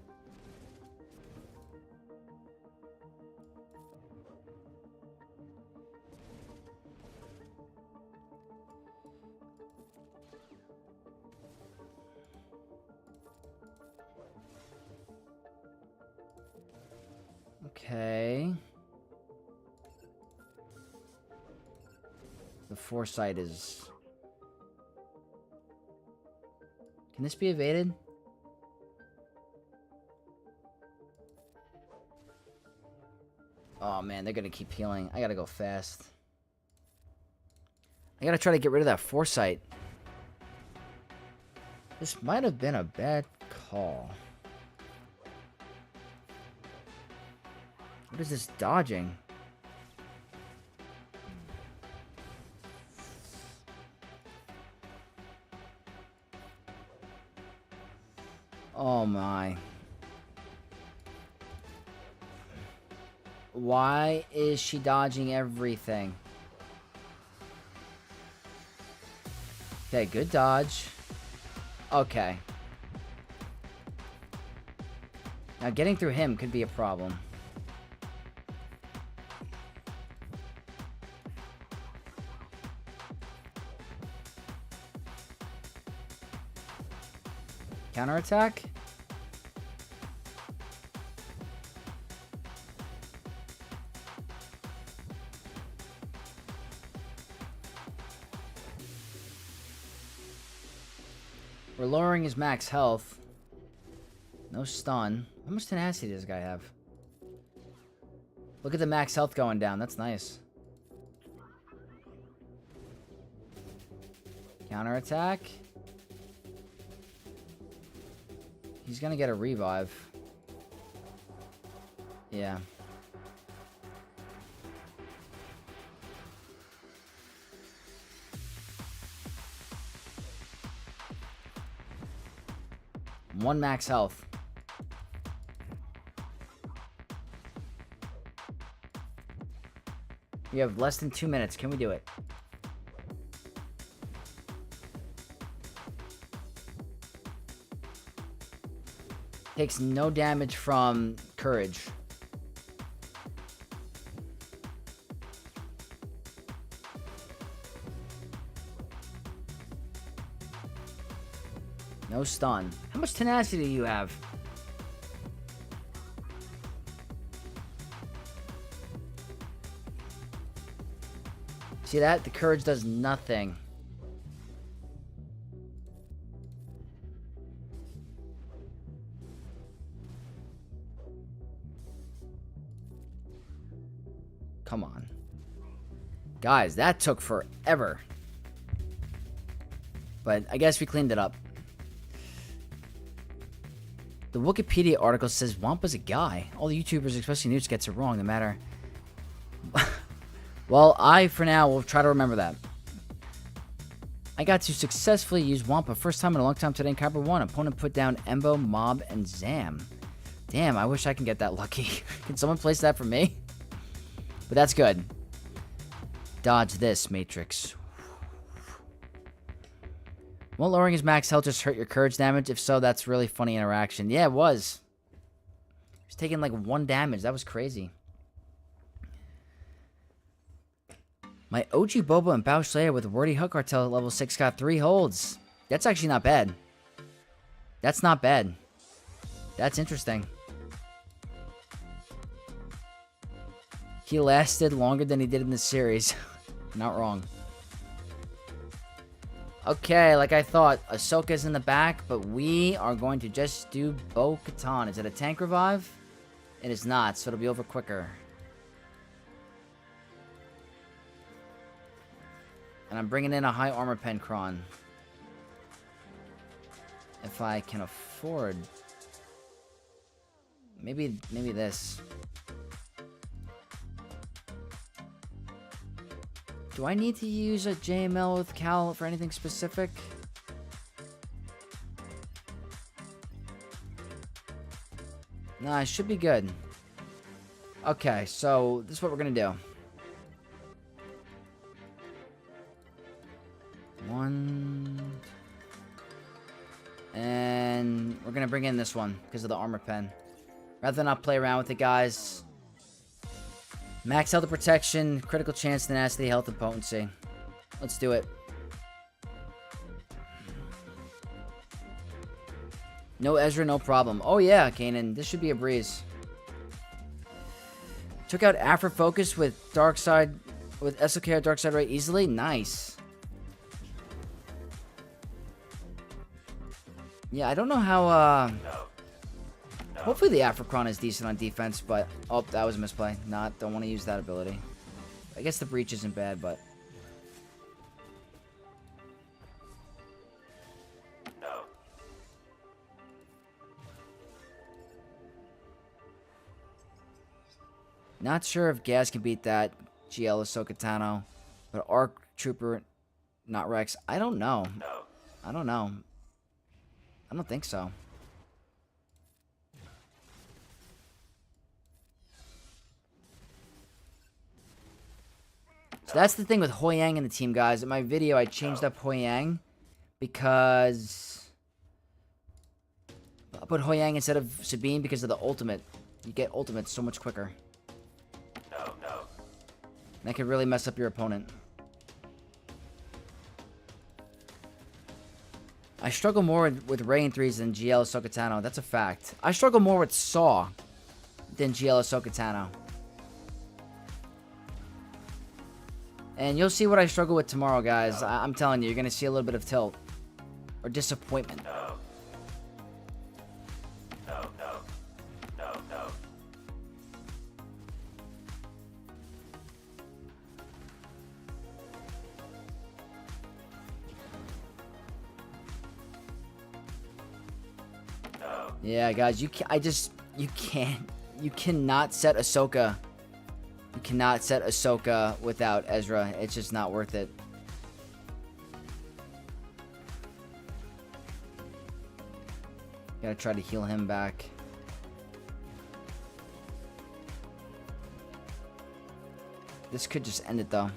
Okay. The foresight is... Can this be evaded? Oh man, they're gonna keep healing. I gotta go fast. I gotta try to get rid of that foresight. This might have been a bad call. What is this dodging? Oh my. Why is she dodging everything? Okay, good dodge. Okay. Now getting through him could be a problem. Counterattack? We're lowering his max health. No stun. How much tenacity does this guy have? Look at the max health going down. That's nice. Counterattack. He's gonna get a revive. Yeah. One max health. We have less than 2 minutes. Can we do it? Takes no damage from courage. No stun. How much tenacity do you have? See that? The courage does nothing. Come on. Guys, that took forever. But I guess we cleaned it up. The Wikipedia article says Wampa's a guy. All the YouTubers, especially Newts, gets it wrong, no matter. Well, for now, will try to remember that. I got to successfully use Wampa. First time in a long time today in Copper 1. Opponent put down Embo, Mob, and Zam. Damn, I wish I can get that lucky. Can someone place that for me? But that's good. Dodge this, Matrix. Won't lowering his max health just hurt your courage damage? If so, that's really funny interaction. Yeah, it was. He was taking like 1 damage. That was crazy. My OG Boba and Bausch Leia with Wordy Hook Cartel at level 6 got 3 holds. That's actually not bad. That's not bad. That's interesting. He lasted longer than he did in the series. Not wrong. Okay, like I thought, Ahsoka's in the back, but we are going to just do Bo-Katan. Is it a tank revive? It is not, so it'll be over quicker. And I'm bringing in a high armor Pencron. If I can afford. Maybe this. Do I need to use a JML with Cal for anything specific? Nah, I should be good. Okay, so this is what we're gonna do. 1. And we're gonna bring in this one because of the armor pen. Rather than not play around with it, guys. Max health and protection, critical chance, tenacity, health, and potency. Let's do it. No Ezra, no problem. Oh yeah, Kanan, this should be a breeze. Took out Afro Focus with Darkside, with SLKR Darkside Ray easily. Nice. Yeah, I don't know how. Hopefully the Africron is decent on defense, but... Oh, that was a misplay. Don't want to use that ability. I guess the breach isn't bad, but... No. Not sure if Gaz can beat that GL Ahsoka Tano, but Arc Trooper, not Rex. I don't know. No. I don't know. I don't think so. So that's the thing with Hoi Yang in the team, guys. In my video, I changed up Hoi Yang because I put Hoi Yang instead of Sabine because of the ultimate. You get ultimate so much quicker. And that can really mess up your opponent. I struggle more with Rey in 3s than GL Ahsoka Tano. That's a fact. I struggle more with Saw than GL Ahsoka Tano. And you'll see what I struggle with tomorrow, guys. I'm telling you, you're going to see a little bit of tilt. Or disappointment. No. Yeah, guys, you cannot set Ahsoka. You cannot set Ahsoka without Ezra. It's just not worth it. Gotta try to heal him back. This could just end it, though.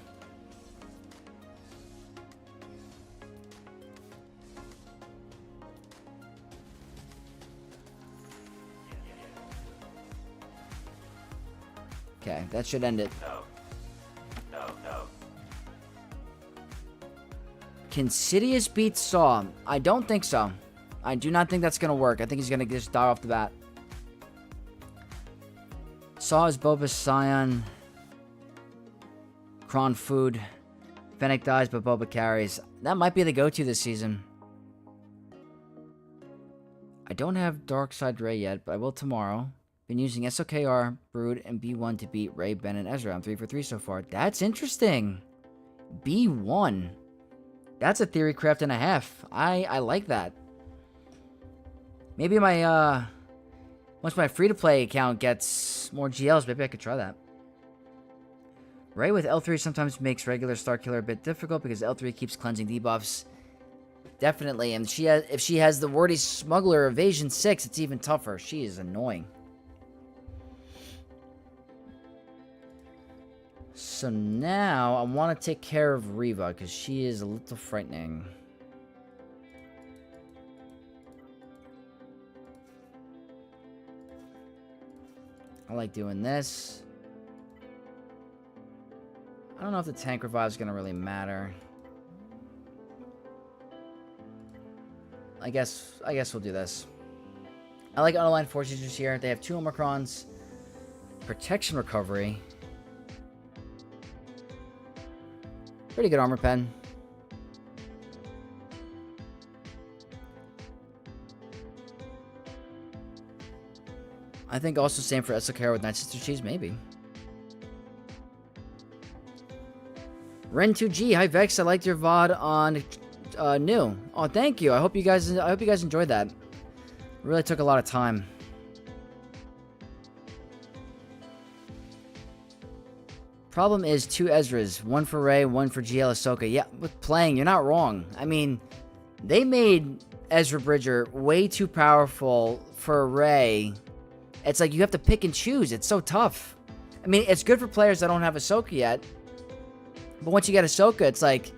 Okay, that should end it. No. Can Sidious beat Saw? I don't think so. I do not think that's going to work. I think he's going to just die off the bat. Saw is Boba Scion. Kron food. Fennec dies, but Boba carries. That might be the go-to this season. I don't have Darkside Rey yet, but I will tomorrow. Been using SLKR, Brood, and B1 to beat Rey, Ben, and Ezra. I'm 3 for 3 so far. That's interesting. B1. That's a theory craft and a half. I like that. Maybe my, once my free-to-play account gets more GLs, maybe I could try that. Rey with L3 sometimes makes regular Starkiller a bit difficult because L3 keeps cleansing debuffs. Definitely, and if she has the wordy Smuggler Evasion 6, it's even tougher. She is annoying. So now, I want to take care of Reva, because she is a little frightening. I like doing this. I don't know if the tank revive is going to really matter. I guess we'll do this. I like unaligned force users here. They have 2 Omicrons. Protection recovery. Pretty good armor pen. I think also same for SLKR with Night Sister Cheese, maybe. Ren2G, hi Vex, I liked your VOD on new. Oh, thank you. I hope you guys enjoyed that. It really took a lot of time. Problem is 2 Ezras, 1 for Rey, 1 for GL Ahsoka. Yeah, with playing, you're not wrong. I mean, they made Ezra Bridger way too powerful for Rey. It's like you have to pick and choose. It's so tough. I mean, it's good for players that don't have Ahsoka yet. But once you get Ahsoka, it's like...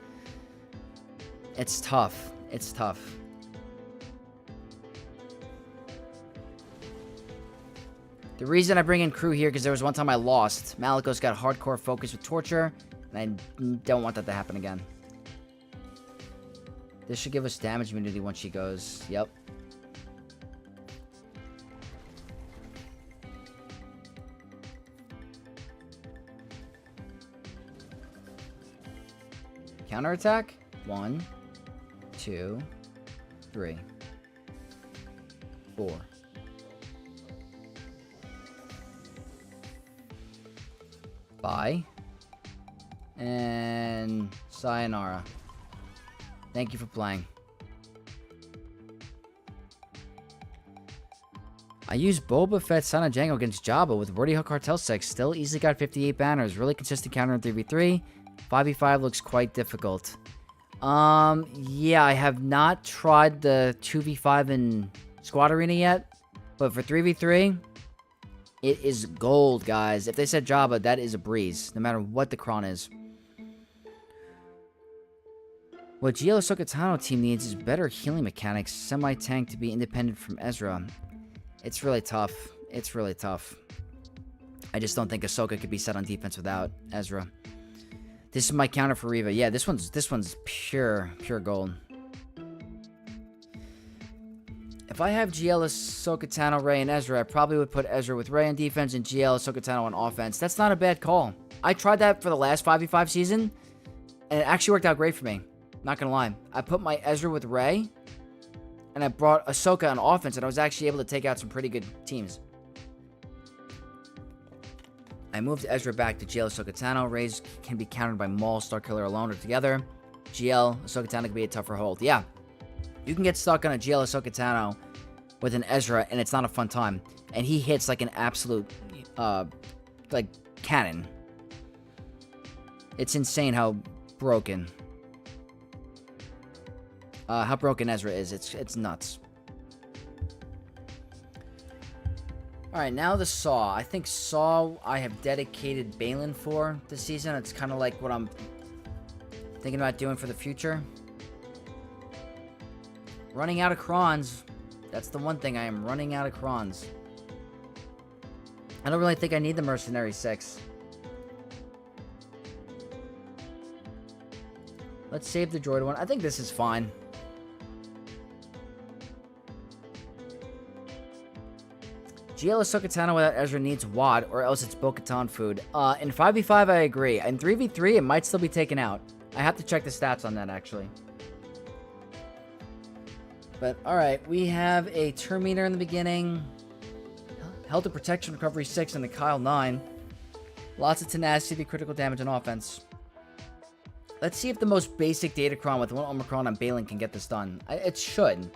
It's tough. It's tough. The reason I bring in crew here, because there was one time I lost. Malicos got hardcore focus with torture, and I don't want that to happen again. This should give us damage immunity once she goes. Yep. Counterattack? 1, 2, 3, 4. Bye. And sayonara. Thank you for playing. I used Boba Fett, Son of Jango against Jabba with Wordy Hook Cartel 6. Still easily got 58 banners. Really consistent counter in 3v3. 5v5 looks quite difficult. Yeah, I have not tried the 2v5 in Squad Arena yet. But for 3v3... it is gold, guys. If they said Jabba, that is a breeze, no matter what the cron is. What GL Ahsoka Tano team needs is better healing mechanics, semi-tank to be independent from Ezra. It's really tough. It's really tough. I just don't think Ahsoka could be set on defense without Ezra. This is my counter for Reva. Yeah, this one's pure gold. If I have GL Ahsoka Tano, Rey, and Ezra, I probably would put Ezra with Rey on defense and GL Ahsoka Tano on offense. That's not a bad call. I tried that for the last 5v5 season, and it actually worked out great for me. Not gonna lie. I put my Ezra with Rey, and I brought Ahsoka on offense, and I was actually able to take out some pretty good teams. I moved Ezra back to GL Ahsoka Tano. Rey's can be countered by Maul, Starkiller alone or together. GL Ahsoka Tano can be a tougher hold. Yeah. You can get stuck on a GL Ahsoka Tano with an Ezra, and it's not a fun time. And he hits like an absolute, like, cannon. It's insane how broken Ezra is. It's nuts. Alright, now the Saw. I think Saw I have dedicated Balin for this season. It's kind of like what I'm thinking about doing for the future. Running out of crons. That's the one thing. I am running out of crons. I don't really think I need the Mercenary 6. Let's save the droid one. I think this is fine. GL Ahsoka without Ezra needs WAD, or else it's Bo-Katan food. In 5v5, I agree. In 3v3, it might still be taken out. I have to check the stats on that, actually. But, alright, we have a turn meter in the beginning. Health and Protection Recovery 6 and the Kyle 9. Lots of tenacity, critical damage, and offense. Let's see if the most basic Datacron with 1 Omicron on Balin can get this done. It should.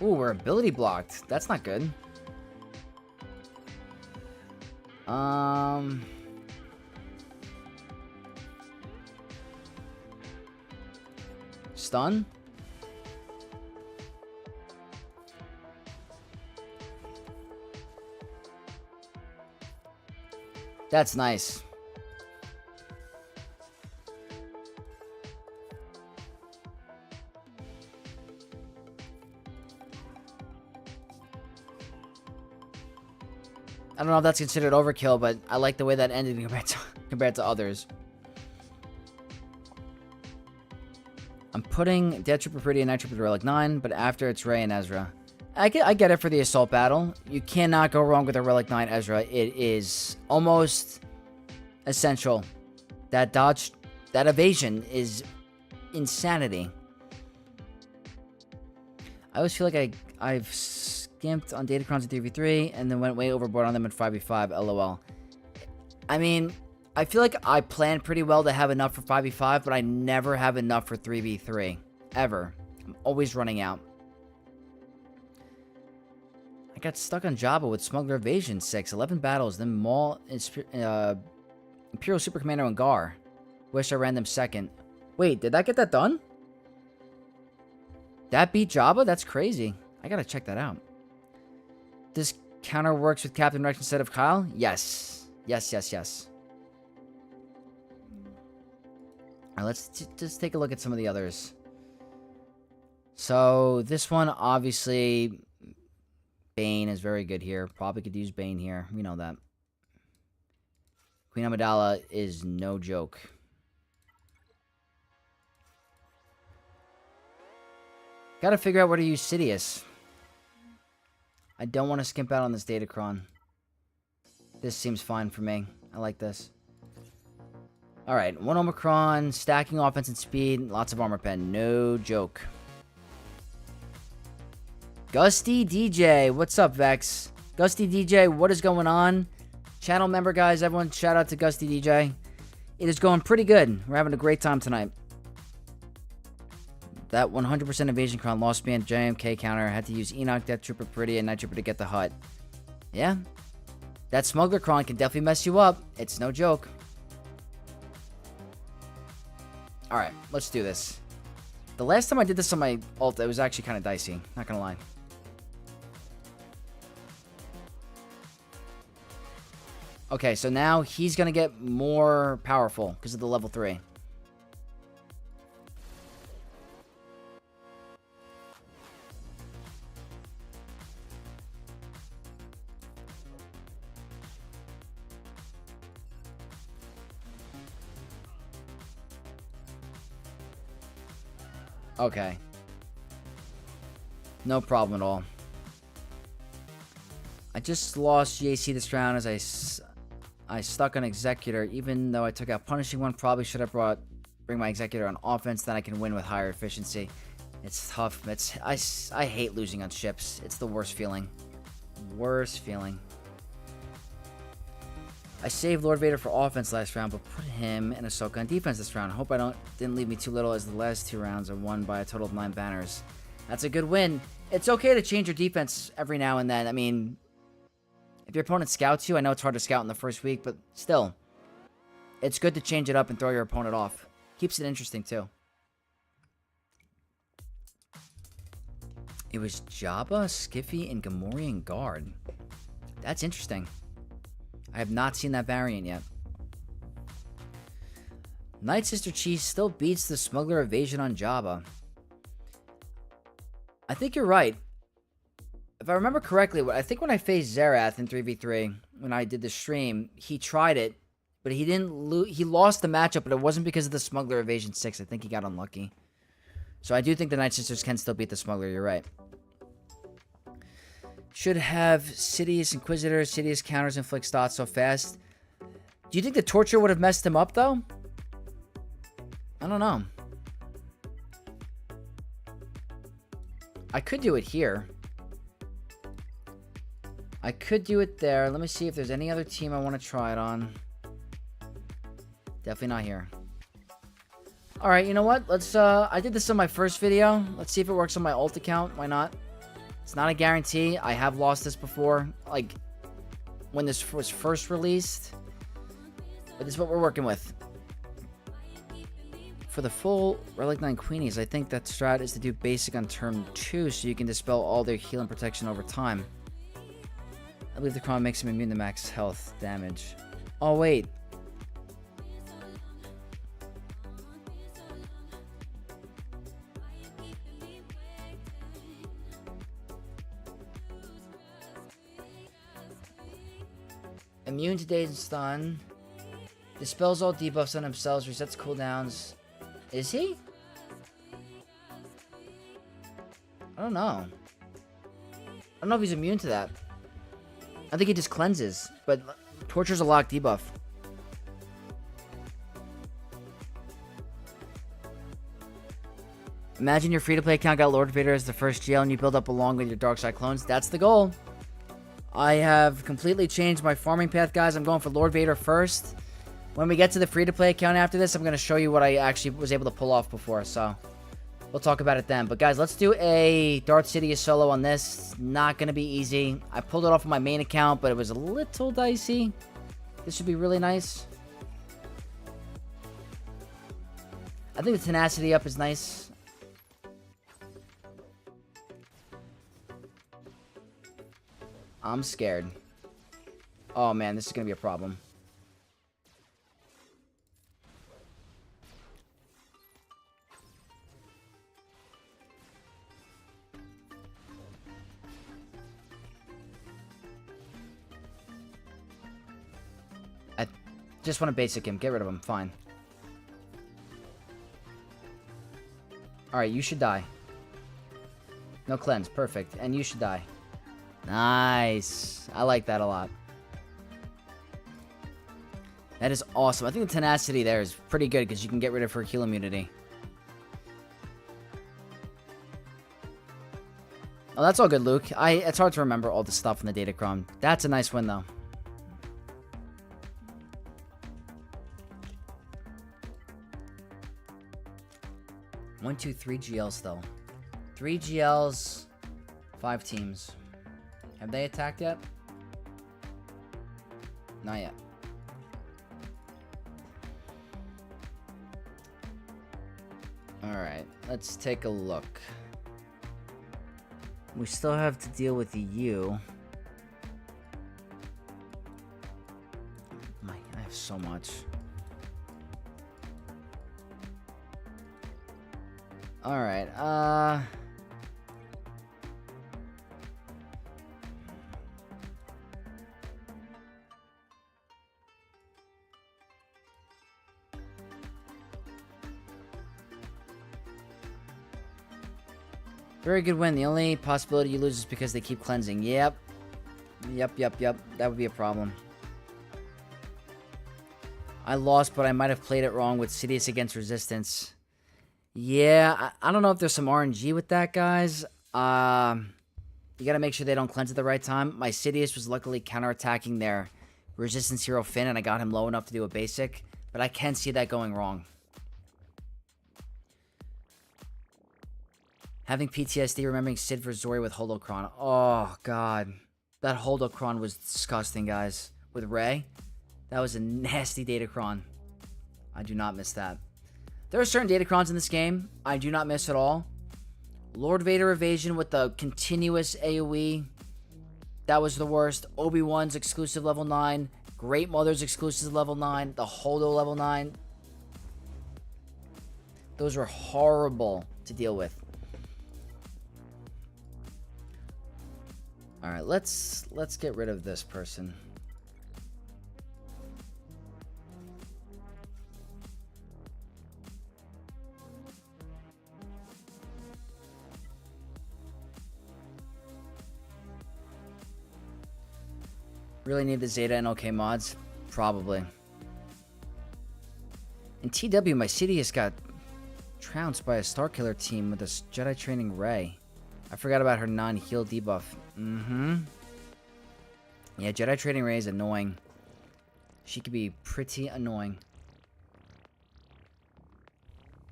Ooh, we're ability blocked. That's not good. Stun? That's nice. I don't know if that's considered overkill, but I like the way that ended compared to others. I'm putting Death Trooper Pretty and Night Trooper Relic 9, but after it's Rey and Ezra. I get it for the assault battle. You cannot go wrong with a Relic 9 Ezra. It is almost essential. That dodge, that evasion is insanity. I always feel like I've skimped on Datacrons in 3v3 and then went way overboard on them in 5v5, lol. I mean, I feel like I plan pretty well to have enough for 5v5, but I never have enough for 3v3. Ever. I'm always running out. I got stuck on Jabba with Smuggler Evasion 6, 11 battles, then Maul, Imperial Super Commando and Gar. Wish I ran them second. Wait, did that get that done? That beat Jabba? That's crazy. I gotta check that out. This counter works with Captain Rex instead of Kyle? Yes. Yes, yes, yes. Alright, let's just take a look at some of the others. So, this one, obviously, Bane is very good here. Probably could use Bane here. We know that. Queen Amidala is no joke. Gotta figure out where to use Sidious. I don't want to skimp out on this Datacron. This seems fine for me. I like this. Alright, 1 Omicron, stacking offense and speed, lots of armor pen. No joke. Gusty DJ, what's up, Vex? Gusty DJ, what is going on? Channel member, guys, everyone, shout out to Gusty DJ. It is going pretty good. We're having a great time tonight. That 100% evasion cron lost me on JMK counter. I had to use Enoch, Death Trooper Pretty, and Night Trooper to get the hut. Yeah. That Smuggler cron can definitely mess you up. It's no joke. Alright, let's do this. The last time I did this on my ult, it was actually kind of dicey. Not gonna lie. Okay, so now he's gonna get more powerful because of the level 3. Okay. No problem at all. I just lost GAC this round as I stuck on Executor, even though I took out Punishing One. Probably should have bring my Executor on offense, then I can win with higher efficiency. It's tough. I hate losing on ships. It's the worst feeling. Worst feeling. I saved Lord Vader for offense last round, but put him and Ahsoka on defense this round. I hope didn't leave me too little, as the last 2 rounds are won by a total of 9 banners. That's a good win. It's okay to change your defense every now and then. I mean, if your opponent scouts you, I know it's hard to scout in the first week, but still, it's good to change it up and throw your opponent off. Keeps it interesting, too. It was Jabba, Skiffy, and Gamorrean Guard. That's interesting. I have not seen that variant yet. Night Sister Cheese still beats the Smuggler Evasion on Jabba. I think you're right. If I remember correctly, I think when I faced Zerath in 3v3, when I did the stream, he tried it, But he didn't lose. He lost the matchup, but it wasn't because of the Smuggler Evasion 6. I think he got unlucky. So I do think the Night Sisters can still beat the Smuggler. You're right. Should have Sidious Inquisitors. Sidious counters inflict dots so fast. Do you think the Torture would have messed him up, though? I don't know. I could do it here. I could do it there. Let me see if there's any other team I want to try it on. Definitely not here. Alright, you know what? Let's, I did this on my first video. Let's see if it works on my alt account. Why not? It's not a guarantee. I have lost this before. Like, when this was first released. But this is what we're working with. For the full Relic 9 Queenies, I think that strat is to do basic on turn 2 so you can dispel all their healing protection over time. I believe the crown makes him immune to max health damage. Oh, wait. Immune to daze and stun. Dispels all debuffs on themselves, resets cooldowns. Is he? I don't know. I don't know if he's immune to that. I think he just cleanses, but Torture's a locked debuff. Imagine your free-to-play account got Lord Vader as the first GL and you build up along with your Dark Side clones. That's the goal. I have completely changed my farming path, guys. I'm going for Lord Vader first. When we get to the free-to-play account after this, I'm going to show you what I actually was able to pull off before, so we'll talk about it then. But guys, let's do a Darth Sidious solo on this. Not going to be easy. I pulled it off on my main account, but it was a little dicey. This should be really nice. I think the tenacity up is nice. I'm scared. Oh man, this is going to be a problem. I just want to basic him. Get rid of him. Fine. Alright, you should die. No cleanse. Perfect. And you should die. Nice. I like that a lot. That is awesome. I think the tenacity there is pretty good because you can get rid of her heal immunity. Oh, that's all good, Luke. It's hard to remember all the stuff in the Datacron. That's a nice win, though. One, two, 3 GLs, though. 3 GLs, 5 teams. Have they attacked yet? Not yet. Alright, let's take a look. We still have to deal with you. I have so much. Alright, very good win. The only possibility you lose is because they keep cleansing. Yep. Yep. That would be a problem. I lost, but I might have played it wrong with Sidious against Resistance. Yeah, I don't know if there's some RNG with that, guys. You gotta make sure they don't cleanse at the right time. My Sidious was luckily counterattacking their Resistance hero Finn, and I got him low enough to do a basic. But I can see that going wrong. Having PTSD remembering Sid for Zori with Holocron. Oh, God. That Holocron was disgusting, guys. With Rey. That was a nasty Datacron. I do not miss that. There are certain Datacrons in this game I do not miss at all. Lord Vader evasion with the continuous AoE. That was the worst. Obi-Wan's exclusive level 9. Great Mother's exclusive level 9. The Holdo level 9. Those were horrible to deal with. Alright, let's get rid of this person. Really need the Zeta and OK mods? Probably. In TW, my Sidious got trounced by a Starkiller team with a Jedi training Rey. I forgot about her non-heal debuff. Yeah, Jedi training Rey is annoying. She could be pretty annoying.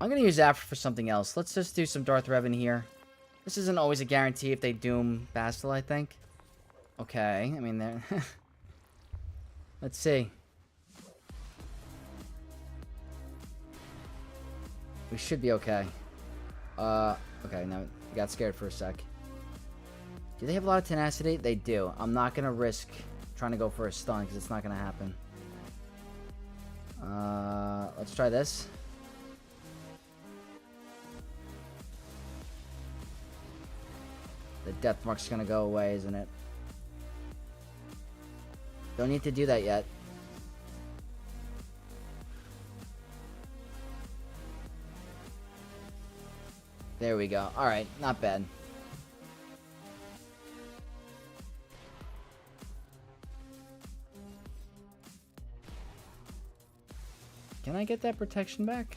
I'm going to use Afra for something else. Let's just do some Darth Revan here. This isn't always a guarantee if they doom Bastille, I think. Okay, I mean, they're... Let's see. We should be okay. Okay, now I got scared for a sec. Do they have a lot of tenacity? They do. I'm not going to risk trying to go for a stun because it's not going to happen. Let's try this. The death mark's going to go away, isn't it? Don't need to do that yet. There we go. Alright, not bad. Can I get that protection back?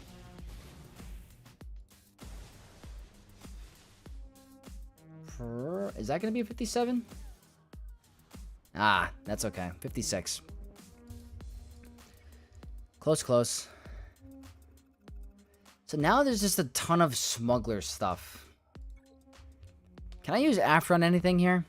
Is that going to be a 57? Ah, that's okay. 56. Close, close. So now there's just a ton of smuggler stuff. Can I use Afra on anything here?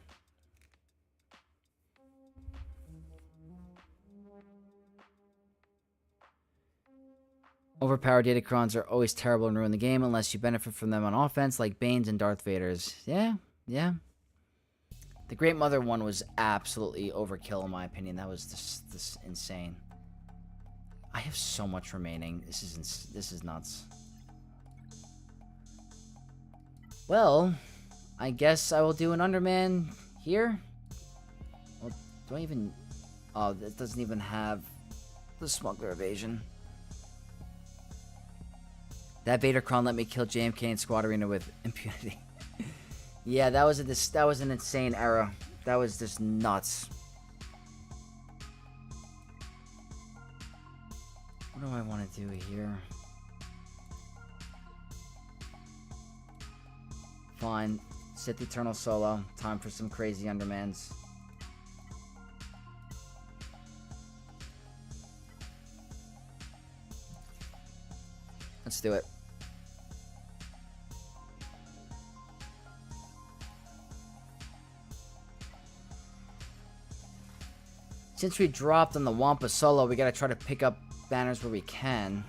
Overpowered Datacrons are always terrible and ruin the game unless you benefit from them on offense, like Banes and Darth Vaders. Yeah, yeah. The Great Mother one was absolutely overkill in my opinion. That was just insane. I have so much remaining. This is nuts. Well, I guess I will do an Underman here. Well, do I even... Oh, that doesn't even have the Smuggler Evasion. That Vader Cron let me kill JMK in Squad Arena with impunity. Yeah, that was an insane era. That was just nuts. What do I want to do here? Fine. Sith Eternal solo. Time for some crazy Undermans. Let's do it. Since we dropped on the Wampa solo, we gotta try to pick up banners where we can.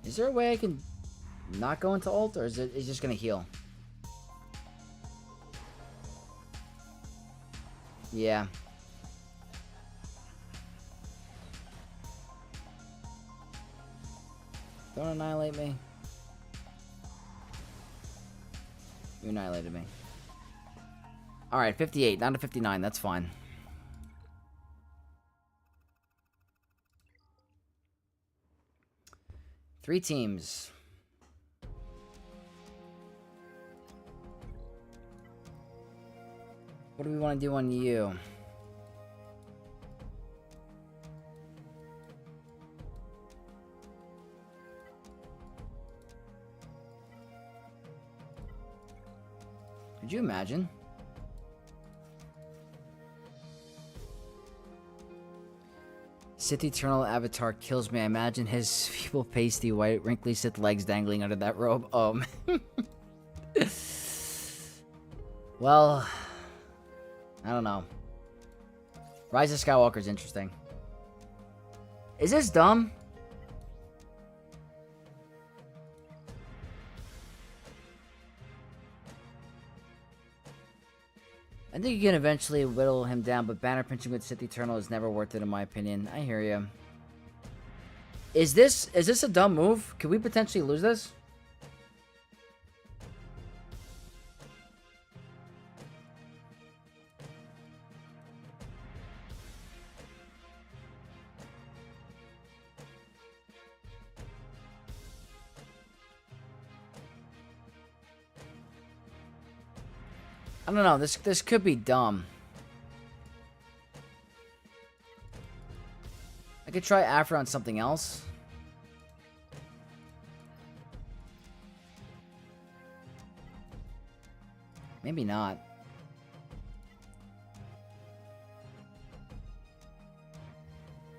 Is there a way I can not go into ult, or is it just gonna heal? Yeah. Don't annihilate me. You annihilated me. Alright, 58, down to 59, that's fine. Three teams. What do we want to do on you? Could you imagine? Sith Eternal Avatar kills me. I imagine his feeble, pasty, white, wrinkly Sith legs dangling under that robe. Oh, man. Well, I don't know. Rise of Skywalker is interesting. Is this dumb? I think you can eventually whittle him down, but banner pinching with Sith Eternal is never worth it in my opinion. I hear you. Is this a dumb move? Could we potentially lose this? I don't know. This could be dumb. I could try Afro on something else. Maybe not.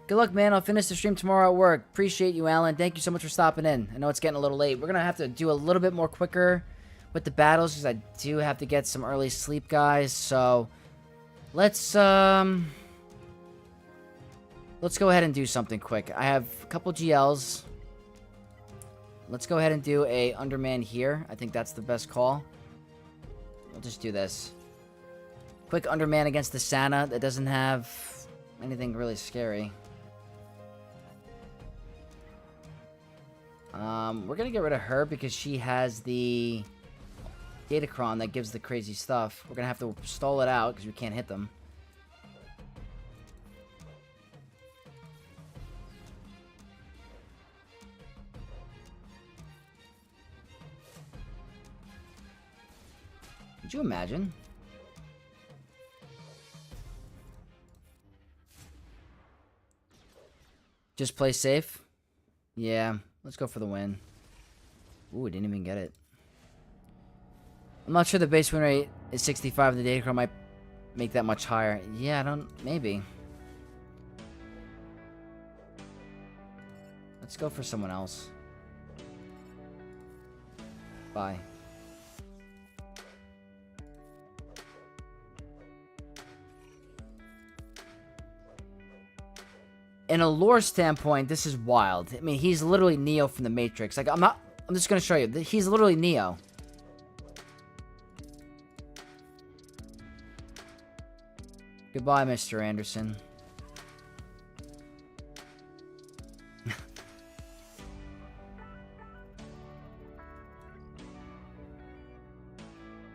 Good luck, man. I'll finish the stream tomorrow at work. Appreciate you, Alan. Thank you so much for stopping in. I know it's getting a little late. We're going to have to do a little bit more quicker with the battles because I do have to get some early sleep, guys. So let's go ahead and do something quick. I have a couple GLs. Let's go ahead and do a underman here. I think that's the best call. We'll just do this. Quick underman against the Santa that doesn't have anything really scary. We're gonna get rid of her because she has the Datacron that gives the crazy stuff. We're gonna have to stall it out because we can't hit them. Could you imagine? Just play safe? Yeah, let's go for the win. Ooh, didn't even get it. I'm not sure the base win rate is 65. The Datacron might make that much higher. Yeah, I don't... maybe. Let's go for someone else. Bye. In a lore standpoint, this is wild. I mean, he's literally Neo from the Matrix. Like, I'm just gonna show you. He's literally Neo. Goodbye, Mr. Anderson.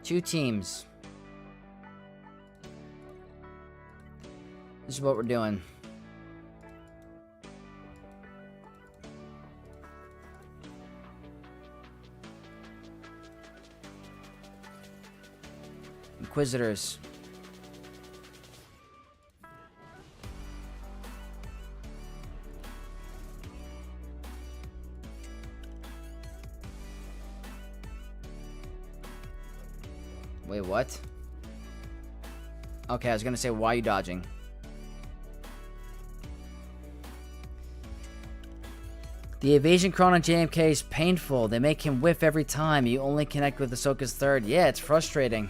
Two teams. This is what we're doing. Inquisitors. Wait, what? Okay, I was gonna say, why are you dodging? The evasion cron on JMK is painful. They make him whiff every time. You only connect with Ahsoka's third. Yeah, it's frustrating.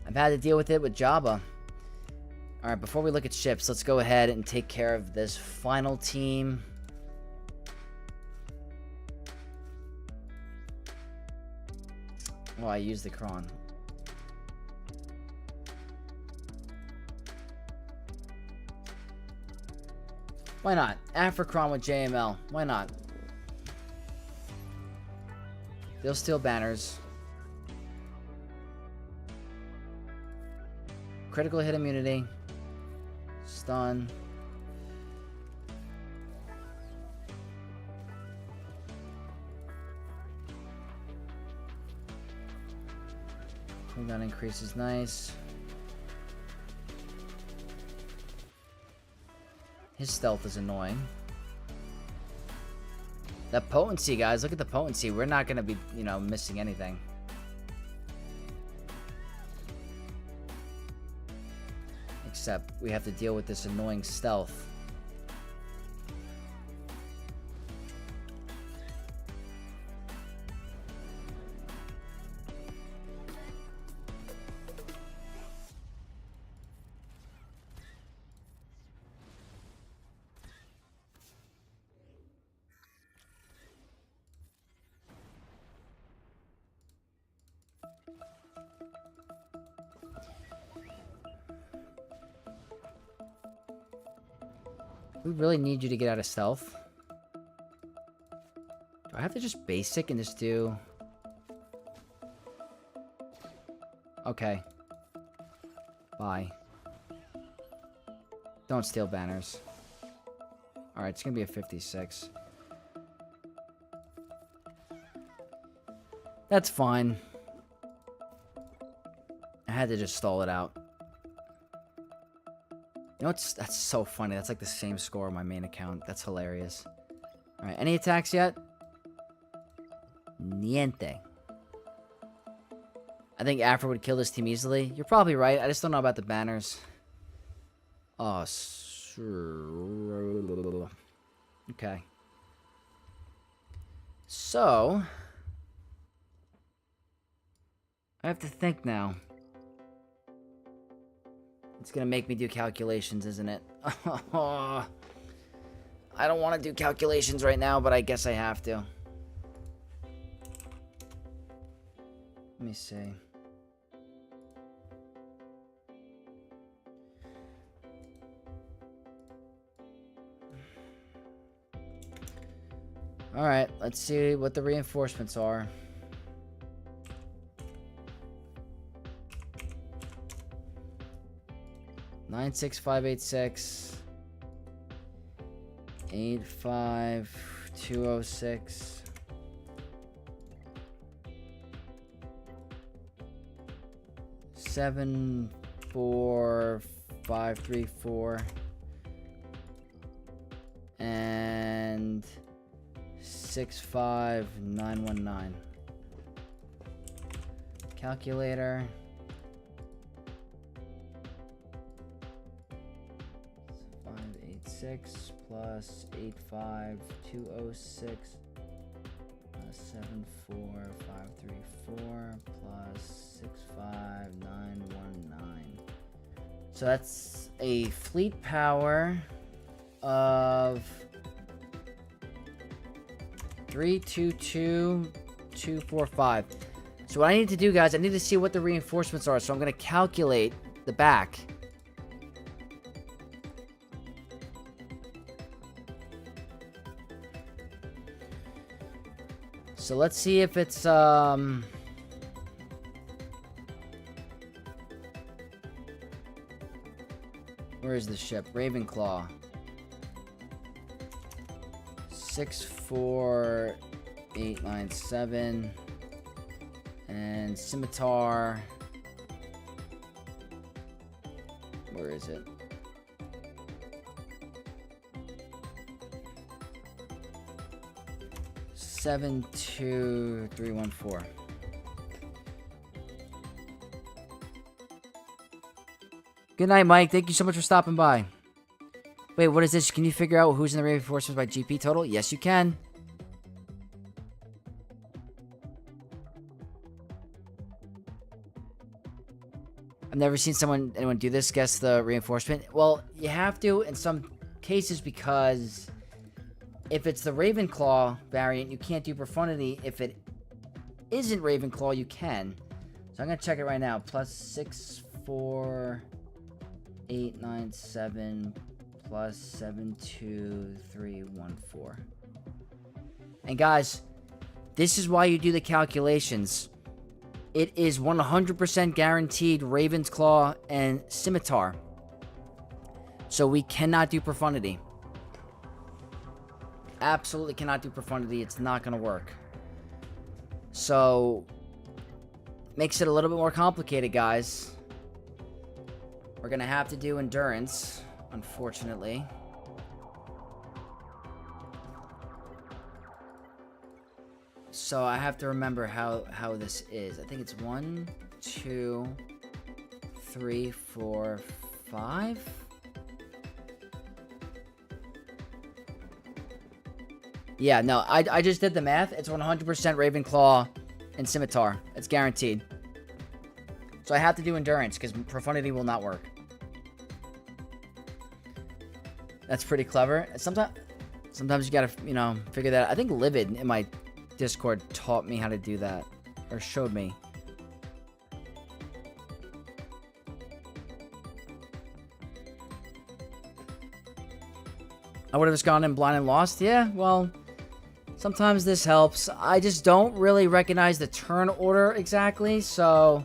I've had to deal with it with Jabba. Alright, before we look at ships, let's go ahead and take care of this final team. Oh, I used the cron. Why not? Africron with JML. Why not? They'll steal banners. Critical hit immunity. Stun. Cooldown increase is nice. His stealth is annoying. That potency, guys. Look at the potency. We're not going to be, you know, missing anything. Except we have to deal with this annoying stealth. We really need you to get out of stealth. I have to just basic and just do... Okay. Bye. Don't steal banners. Alright, it's gonna be a 56. That's fine. I had to just stall it out. You know, that's so funny. That's like the same score on my main account. That's hilarious. Alright, any attacks yet? Niente. I think Afro would kill this team easily. You're probably right. I just don't know about the banners. Oh, okay. So, I have to think now. It's gonna make me do calculations, isn't it? I don't want to do calculations right now, but I guess I have to. Let me see. Alright, let's see what the reinforcements are. Nine 6,586 8,5,206 7,4,534 and 6,5,919. Calculator. 586 plus 8,5,206 plus 7,4,534 plus 6,5,919. So that's a fleet power of 322,245. So what I need to do, guys, I need to see what the reinforcements are. So I'm going to calculate the back. So let's see if it's where is the ship? Ravenclaw. 64897 and Scimitar. Where is it? Seven 2,314. Good night, Mike. Thank you so much for stopping by. Wait, what is this? Can you figure out who's in the reinforcements by GP total? Yes, you can. I've never seen anyone do this, guess the reinforcement. Well, you have to in some cases because if it's the Ravenclaw variant, you can't do Profundity. If it isn't Ravenclaw, you can. So I'm going to check it right now. Plus 64897 plus 72314. And guys, this is why you do the calculations. It is 100% guaranteed Raven's Claw and Scimitar. So we cannot do Profundity. Absolutely cannot do Profundity. It's not going to work. So, makes it a little bit more complicated, guys. We're going to have to do Endurance, unfortunately. So, I have to remember how this is. I think it's 1, 2, 3, 4, 5... Yeah, no, I just did the math. It's 100% Ravenclaw and Scimitar. It's guaranteed. So I have to do Endurance because Profundity will not work. That's pretty clever. Sometimes you gotta, figure that out. I think Livid in my Discord taught me how to do that. Or showed me. I would have just gone in blind and lost. Yeah, well... Sometimes this helps. I just don't really recognize the turn order exactly, so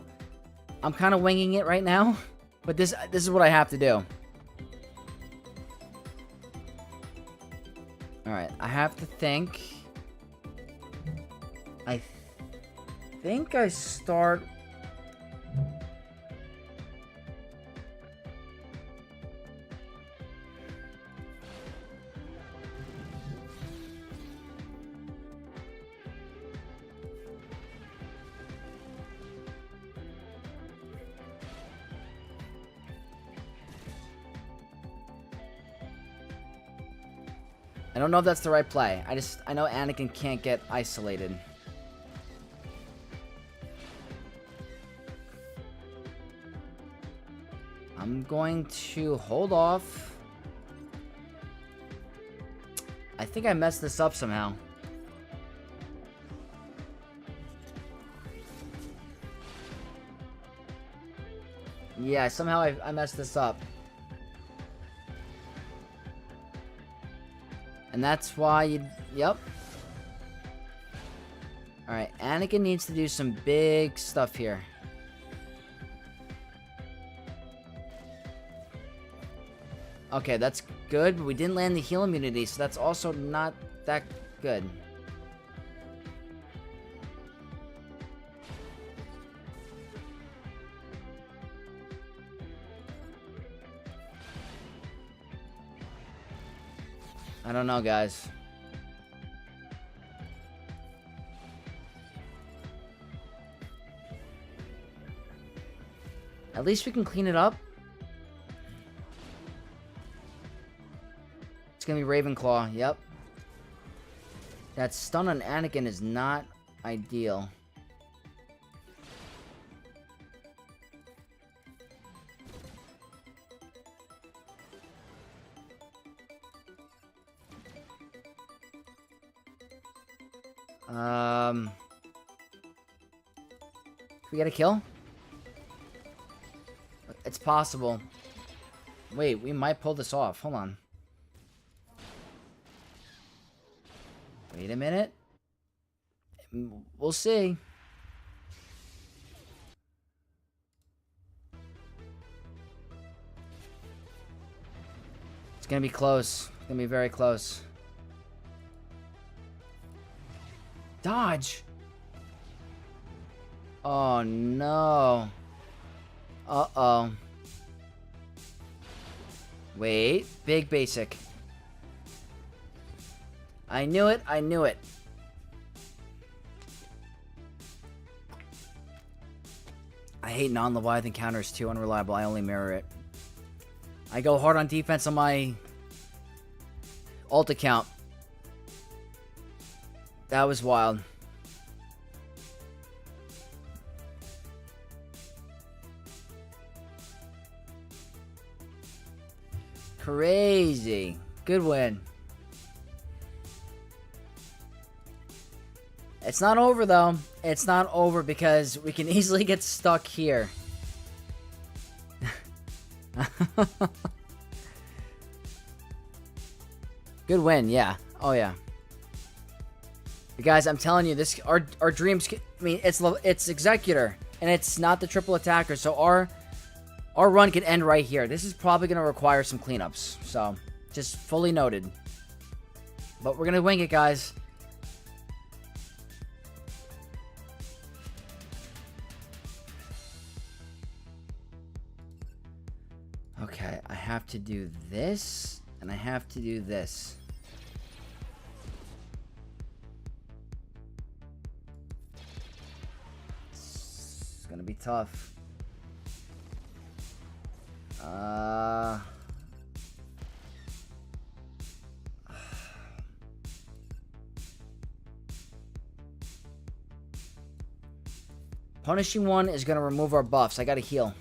I'm kind of winging it right now. But this is what I have to do. Alright, I have to think. I think I start... I don't know if that's the right play. I know Anakin can't get isolated. I'm going to hold off. I think I messed this up somehow. Yeah, somehow I messed this up. And that's why you... Yep. Alright, Anakin needs to do some big stuff here. Okay, that's good, but we didn't land the heal immunity, so that's also not that good. I don't know, guys. At least we can clean it up. It's gonna be Ravenclaw, yep. That stun on Anakin is not ideal. Can we get a kill? It's possible. Wait, we might pull this off. Hold on. Wait a minute. We'll see. It's gonna be close. It's gonna be very close. Dodge! Oh no. Uh-oh. Wait. Big basic. I knew it. I knew it. I hate non-Leviathan counters too. Unreliable. I only mirror it. I go hard on defense on my alt account. That was wild. Crazy. Good win. It's not over, though. It's not over because we can easily get stuck here. Good win, yeah. Oh, yeah. But guys, I'm telling you, this our dreams. I mean, it's Executor, and it's not the triple attacker, so our run can end right here. This is probably going to require some cleanups, so just fully noted. But we're going to wing it, guys. Okay, I have to do this, and I have to do this. It's gonna be tough. Punishing one is gonna remove our buffs. I gotta heal.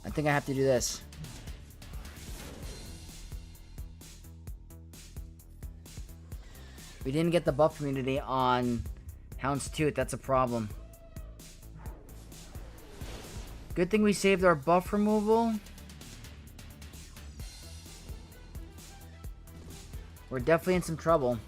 I think I have to do this. We didn't get the buff immunity on Houndstooth. That's a problem. Good thing we saved our buff removal. We're definitely in some trouble.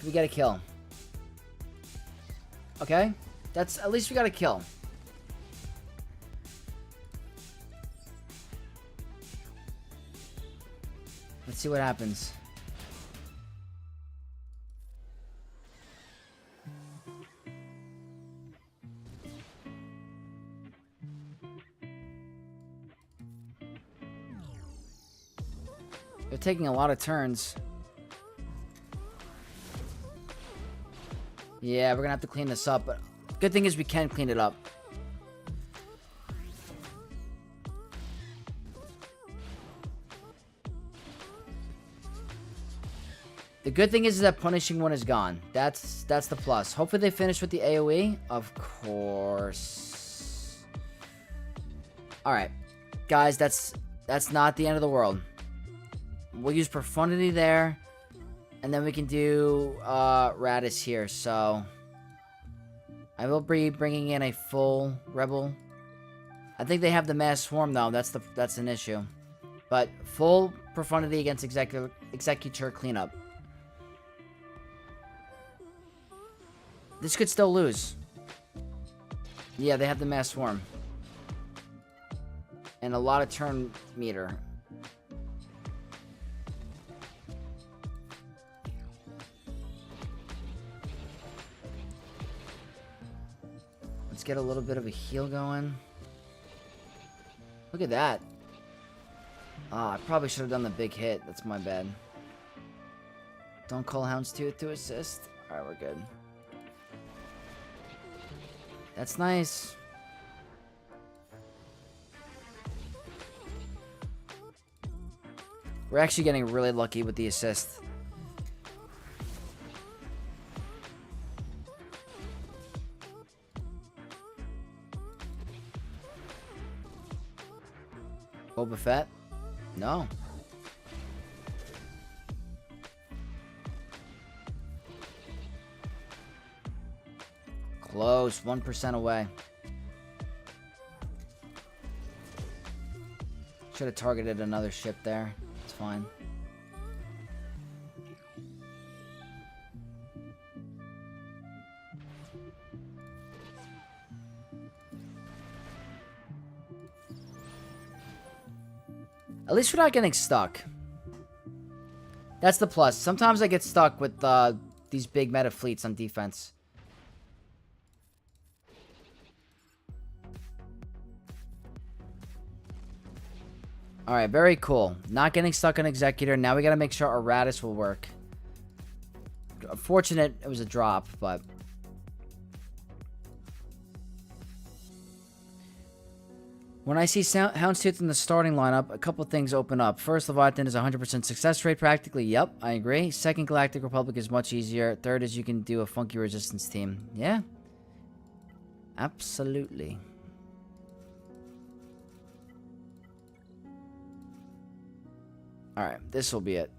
We get a kill. Okay. That's, at least we got a kill. Let's see what happens. They're taking a lot of turns. Yeah, we're gonna have to clean this up, but good thing is we can clean it up. The good thing is that punishing one is gone. That's the plus. Hopefully they finish with the AoE. Of course. Alright. Guys, that's not the end of the world. We'll use Profundity there. And then we can do Raddus here, so I will be bringing in a full Rebel. I think they have the Mass Swarm, though. That's an issue. But full Profundity against Executor cleanup. This could still lose. Yeah, they have the Mass Swarm. And a lot of turn meter. Let's get a little bit of a heal going. Look at that. I probably should have done the big hit. That's my bad. Don't call Houndstooth to assist. Alright, we're good. That's nice. We're actually getting really lucky with the assist. Boba Fett? No. Close. 1% away. Should have targeted another ship there. It's fine. At least we're not getting stuck. That's the plus. Sometimes I get stuck with these big meta fleets on defense. Alright, very cool. Not getting stuck on Executor. Now we gotta make sure our Raddus will work. Fortunate it was a drop, but... When I see Houndstooth in the starting lineup, a couple things open up. First, Leviathan is 100% success rate practically. Yep, I agree. Second, Galactic Republic is much easier. Third is you can do a funky resistance team. Yeah. Absolutely. Alright, this will be it.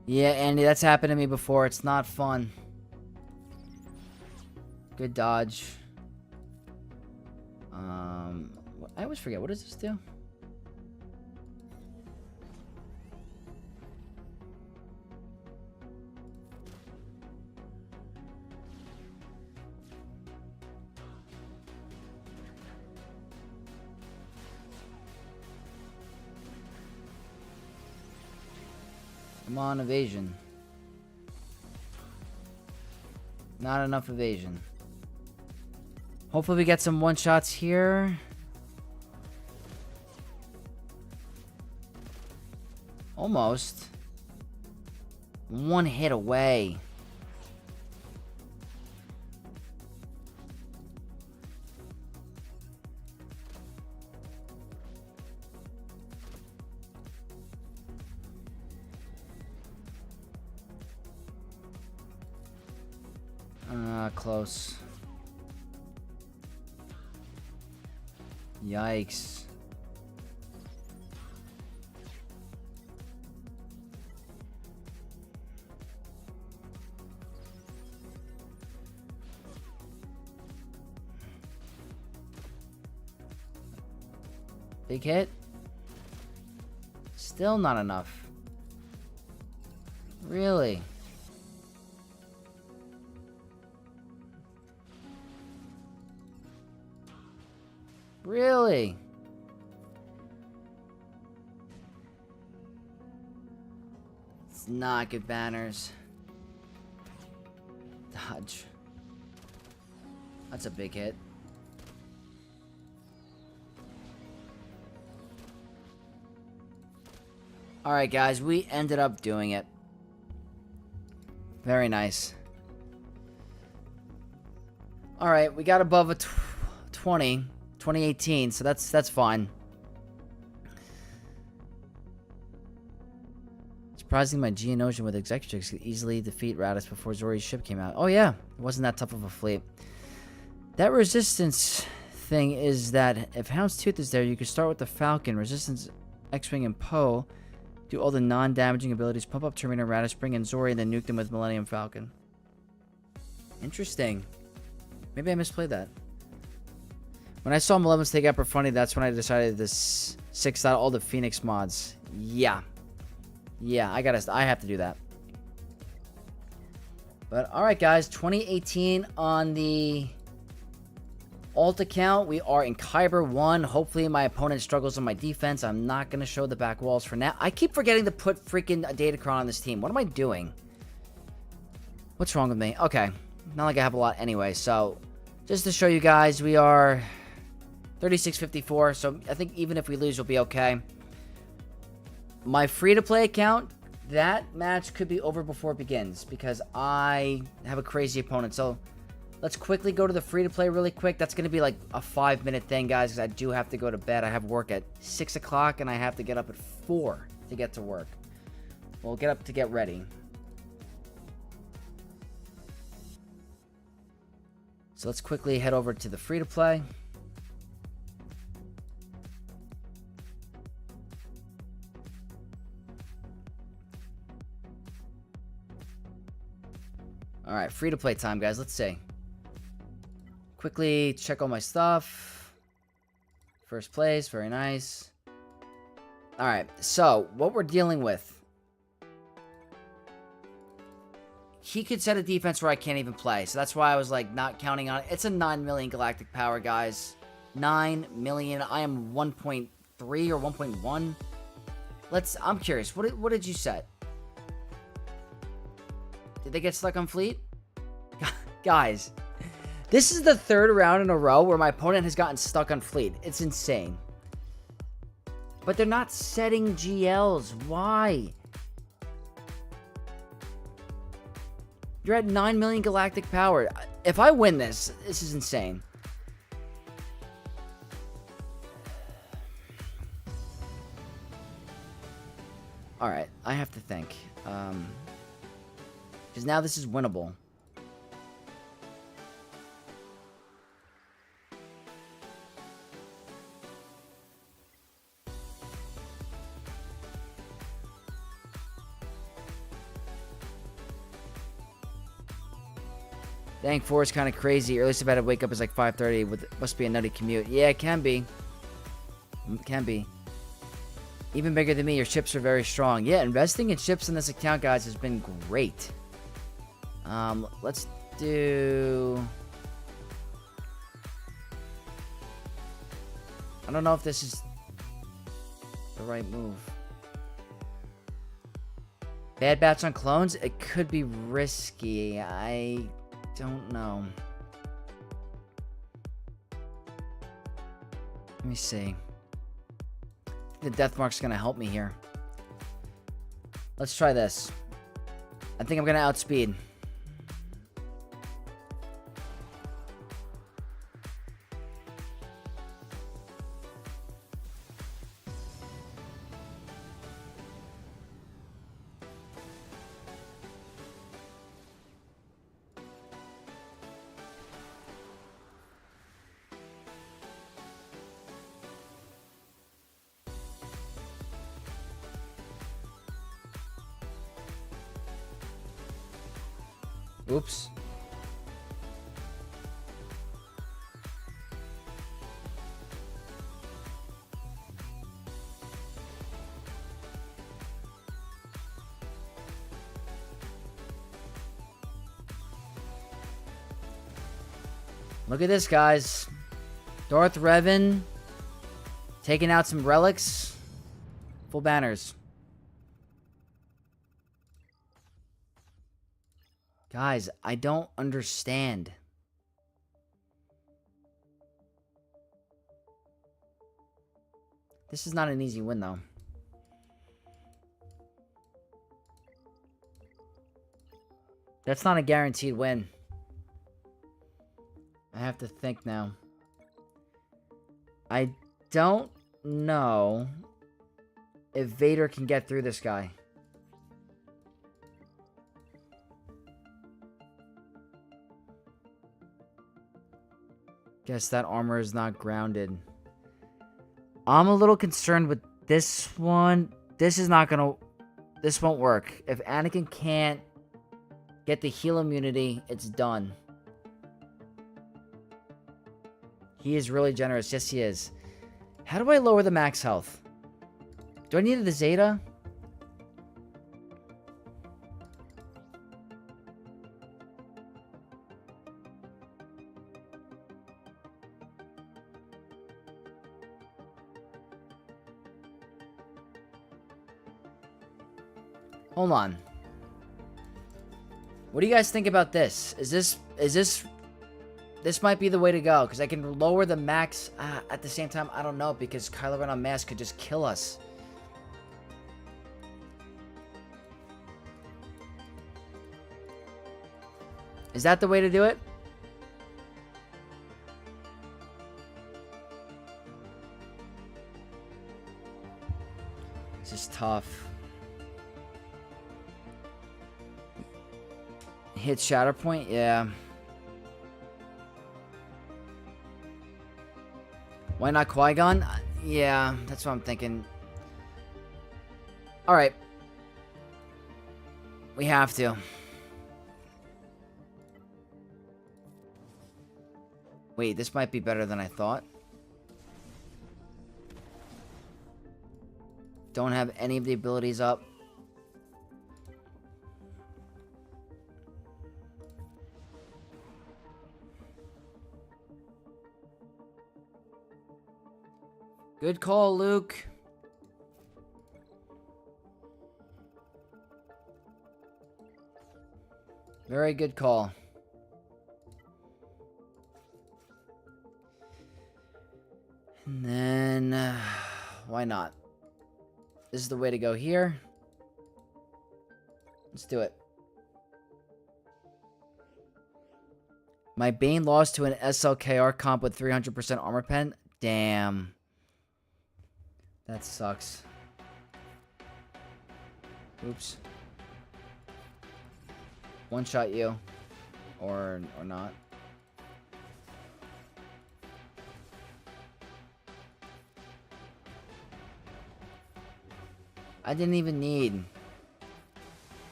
Yeah, Andy, that's happened to me before. It's not fun. Good dodge. I always forget. What does this do? Come on, evasion. Not enough evasion. Hopefully we get some one-shots here. Almost. One hit away. Close. Yikes. Big hit. Still not enough. Really? Really? It's not good banners. Dodge. That's a big hit. Alright guys, we ended up doing it. Very nice. Alright, we got above a 2018, so that's fine. Surprising my Geonosian with Executrix could easily defeat Raddus before Zori's ship came out. Oh yeah, it wasn't that tough of a fleet. That resistance thing is that if Houndstooth is there, you could start with the Falcon, Resistance, X-Wing, and Poe. Do all the non-damaging abilities, pump up Terminator, Raddus, bring in Zori, and then nuke them with Millennium Falcon. Interesting. Maybe I misplayed that. When I saw Malevolence take out Profundity, that's when I decided to 6 out all the Phoenix mods. Yeah. Yeah, I have to do that. But alright guys, 2018 on the alt account. We are in Kyber 1. Hopefully my opponent struggles on my defense. I'm not going to show the back walls for now. I keep forgetting to put freaking a Datacron on this team. What am I doing? What's wrong with me? Okay. Not like I have a lot anyway. So, just to show you guys, we are 36-54. So, I think even if we lose, we'll be okay. My free-to-play account, that match could be over before it begins. Because I have a crazy opponent. So, let's quickly go to the free-to-play really quick. That's going to be like a 5-minute thing, guys, because I do have to go to bed. I have work at 6 o'clock, and I have to get up at 4 to get to work. We'll get up to get ready. So let's quickly head over to the free-to-play. All right, free-to-play time, guys. Let's see. Quickly check all my stuff. First place, very nice. Alright, so what we're dealing with. He could set a defense where I can't even play. So that's why I was like not counting on it. It's a 9 million galactic power, guys. 9 million. I am 1.3 or 1.1. I'm curious. What did you set? Did they get stuck on fleet? Guys. This is the 3rd round in a row where my opponent has gotten stuck on fleet. It's insane. But they're not setting GLs. Why? You're at 9 million galactic power. If I win this, this is insane. Alright, I have to think. Because now this is winnable. Dang, 4 is kind of crazy. Earliest I've had to wake up is like 5:30. Must be a nutty commute. Yeah, it can be. It can be. Even bigger than me. Your ships are very strong. Yeah, investing in ships in this account, guys, has been great. Let's do... I don't know if this is the right move. Bad bats on clones? It could be risky. I don't know. Let me see. The death mark's gonna help me here. Let's try this. I think I'm gonna outspeed. Oops. Look at this, guys. Darth Revan taking out some relics. Full banners. Guys, I don't understand. This is not an easy win, though. That's not a guaranteed win. I have to think now. I don't know if Vader can get through this guy. Guess that armor is not grounded. I'm a little concerned with this one. This is not gonna... This won't work. If Anakin can't get the heal immunity, it's done. He is really generous. Yes, he is. How do I lower the max health? Do I need the Zeta? Hold on. What do you guys think about this? This might be the way to go, because I can lower the max. At the same time, I don't know, because Kylo Ren on mask could just kill us. Is that the way to do it? This is tough. Hit Shatterpoint? Yeah. Why not Qui-Gon? Yeah, that's what I'm thinking. Alright. We have to. Wait, this might be better than I thought. Don't have any of the abilities up. Good call, Luke. Very good call. And then, why not? This is the way to go here. Let's do it. My Bane lost to an SLKR comp with 300% armor pen. Damn. That sucks. Oops. One shot you. Or not. I didn't even need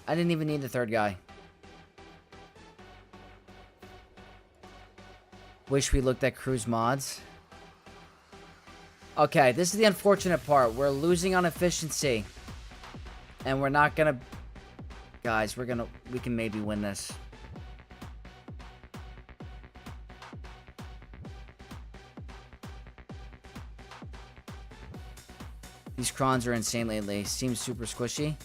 the third guy. Wish we looked at cruise mods. Okay, this is the unfortunate part. We're losing on efficiency. And we're not gonna... Guys, we can maybe win this. These crons are insane lately. Seems super squishy.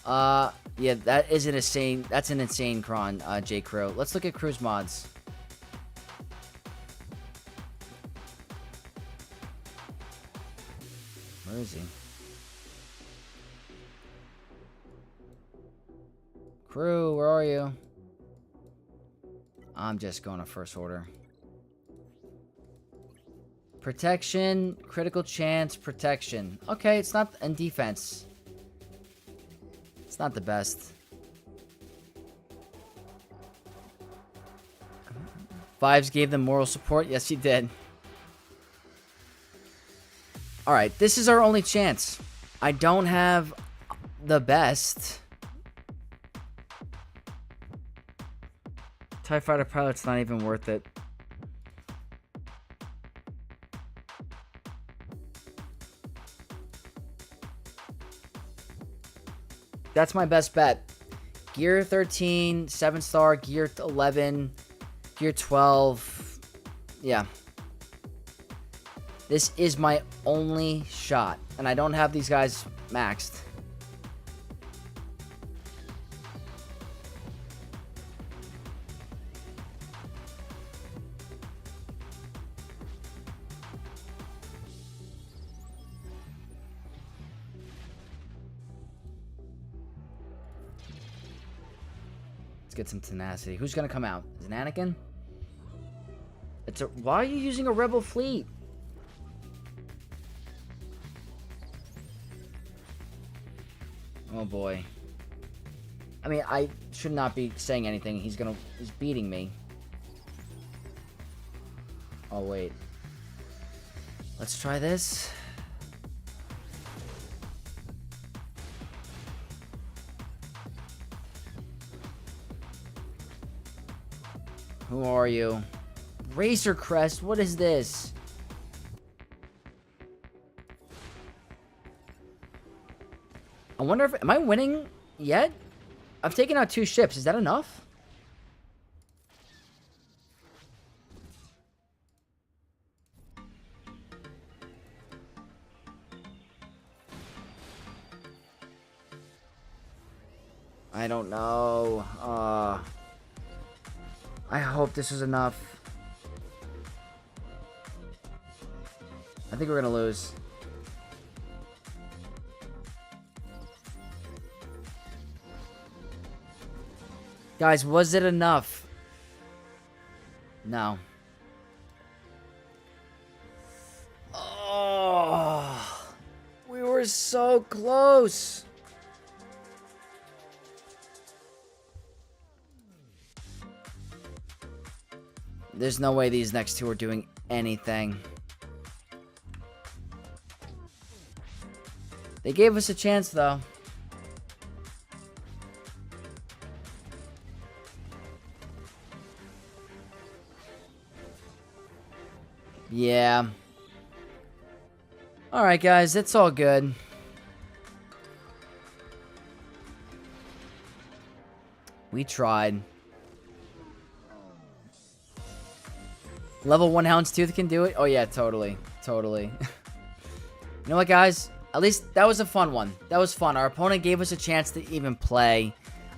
Yeah, that is an insane... That's an insane cron, J. Crew. Let's look at cruise mods. Where is he? Crew, where are you? I'm just going to first order. Protection, critical chance, protection. Okay, it's not... And defense. It's not the best. Vibes gave them moral support. Yes, he did. Alright, this is our only chance. I don't have the best. TIE Fighter pilot's not even worth it. That's my best bet. Gear 13, 7-star, Gear 11, Gear 12. Yeah. This is my only shot. And I don't have these guys maxed. Let's get some tenacity. Who's gonna come out? Is it Anakin? Why are you using a rebel fleet? Oh boy. I mean, I should not be saying anything. He's beating me. Oh wait. Let's try this. Who are you? Racer Crest, what is this? I wonder if... Am I winning yet? I've taken out 2 ships. Is that enough? I don't know. I hope this is enough. I think we're gonna lose. Guys, was it enough? No. Oh, we were so close. There's no way these next 2 are doing anything. They gave us a chance, though. Yeah. Alright, guys. It's all good. We tried. Level 1 Houndstooth can do it? Oh, yeah, totally. Totally. You know what, guys? At least that was a fun one. That was fun. Our opponent gave us a chance to even play.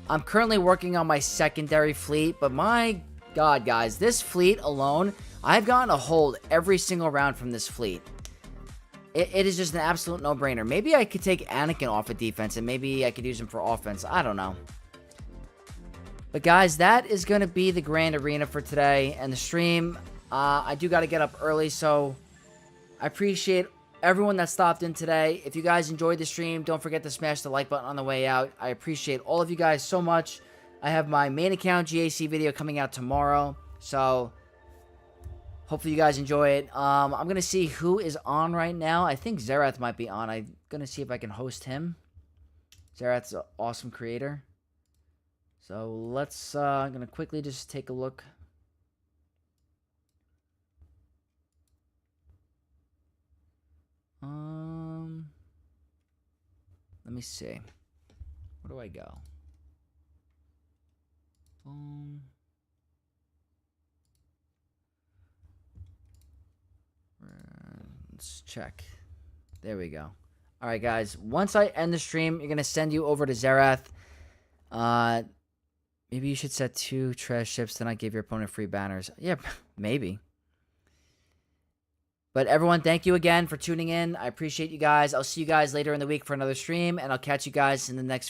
I'm currently working on my secondary fleet, but my God, guys, this fleet alone, I've gotten a hold every single round from this fleet. It is just an absolute no-brainer. Maybe I could take Anakin off of defense, and maybe I could use him for offense. I don't know. But, guys, that is going to be the Grand Arena for today and the stream. I do got to get up early, so I appreciate everyone that stopped in today. If you guys enjoyed the stream, don't forget to smash the like button on the way out. I appreciate all of you guys so much. I have my main account GAC video coming out tomorrow, so hopefully you guys enjoy it. I'm going to see who is on right now. I think Xerath might be on. I'm going to see if I can host him. Xerath's an awesome creator. So let's, I'm going to quickly just take a look. Let me see. Where do I go? Let's check. There we go. All right, guys. Once I end the stream, you're gonna send you over to Xerath. Maybe you should set 2 trash ships, then I give your opponent free banners. Yeah, maybe. But everyone, thank you again for tuning in. I appreciate you guys. I'll see you guys later in the week for another stream, and I'll catch you guys in the next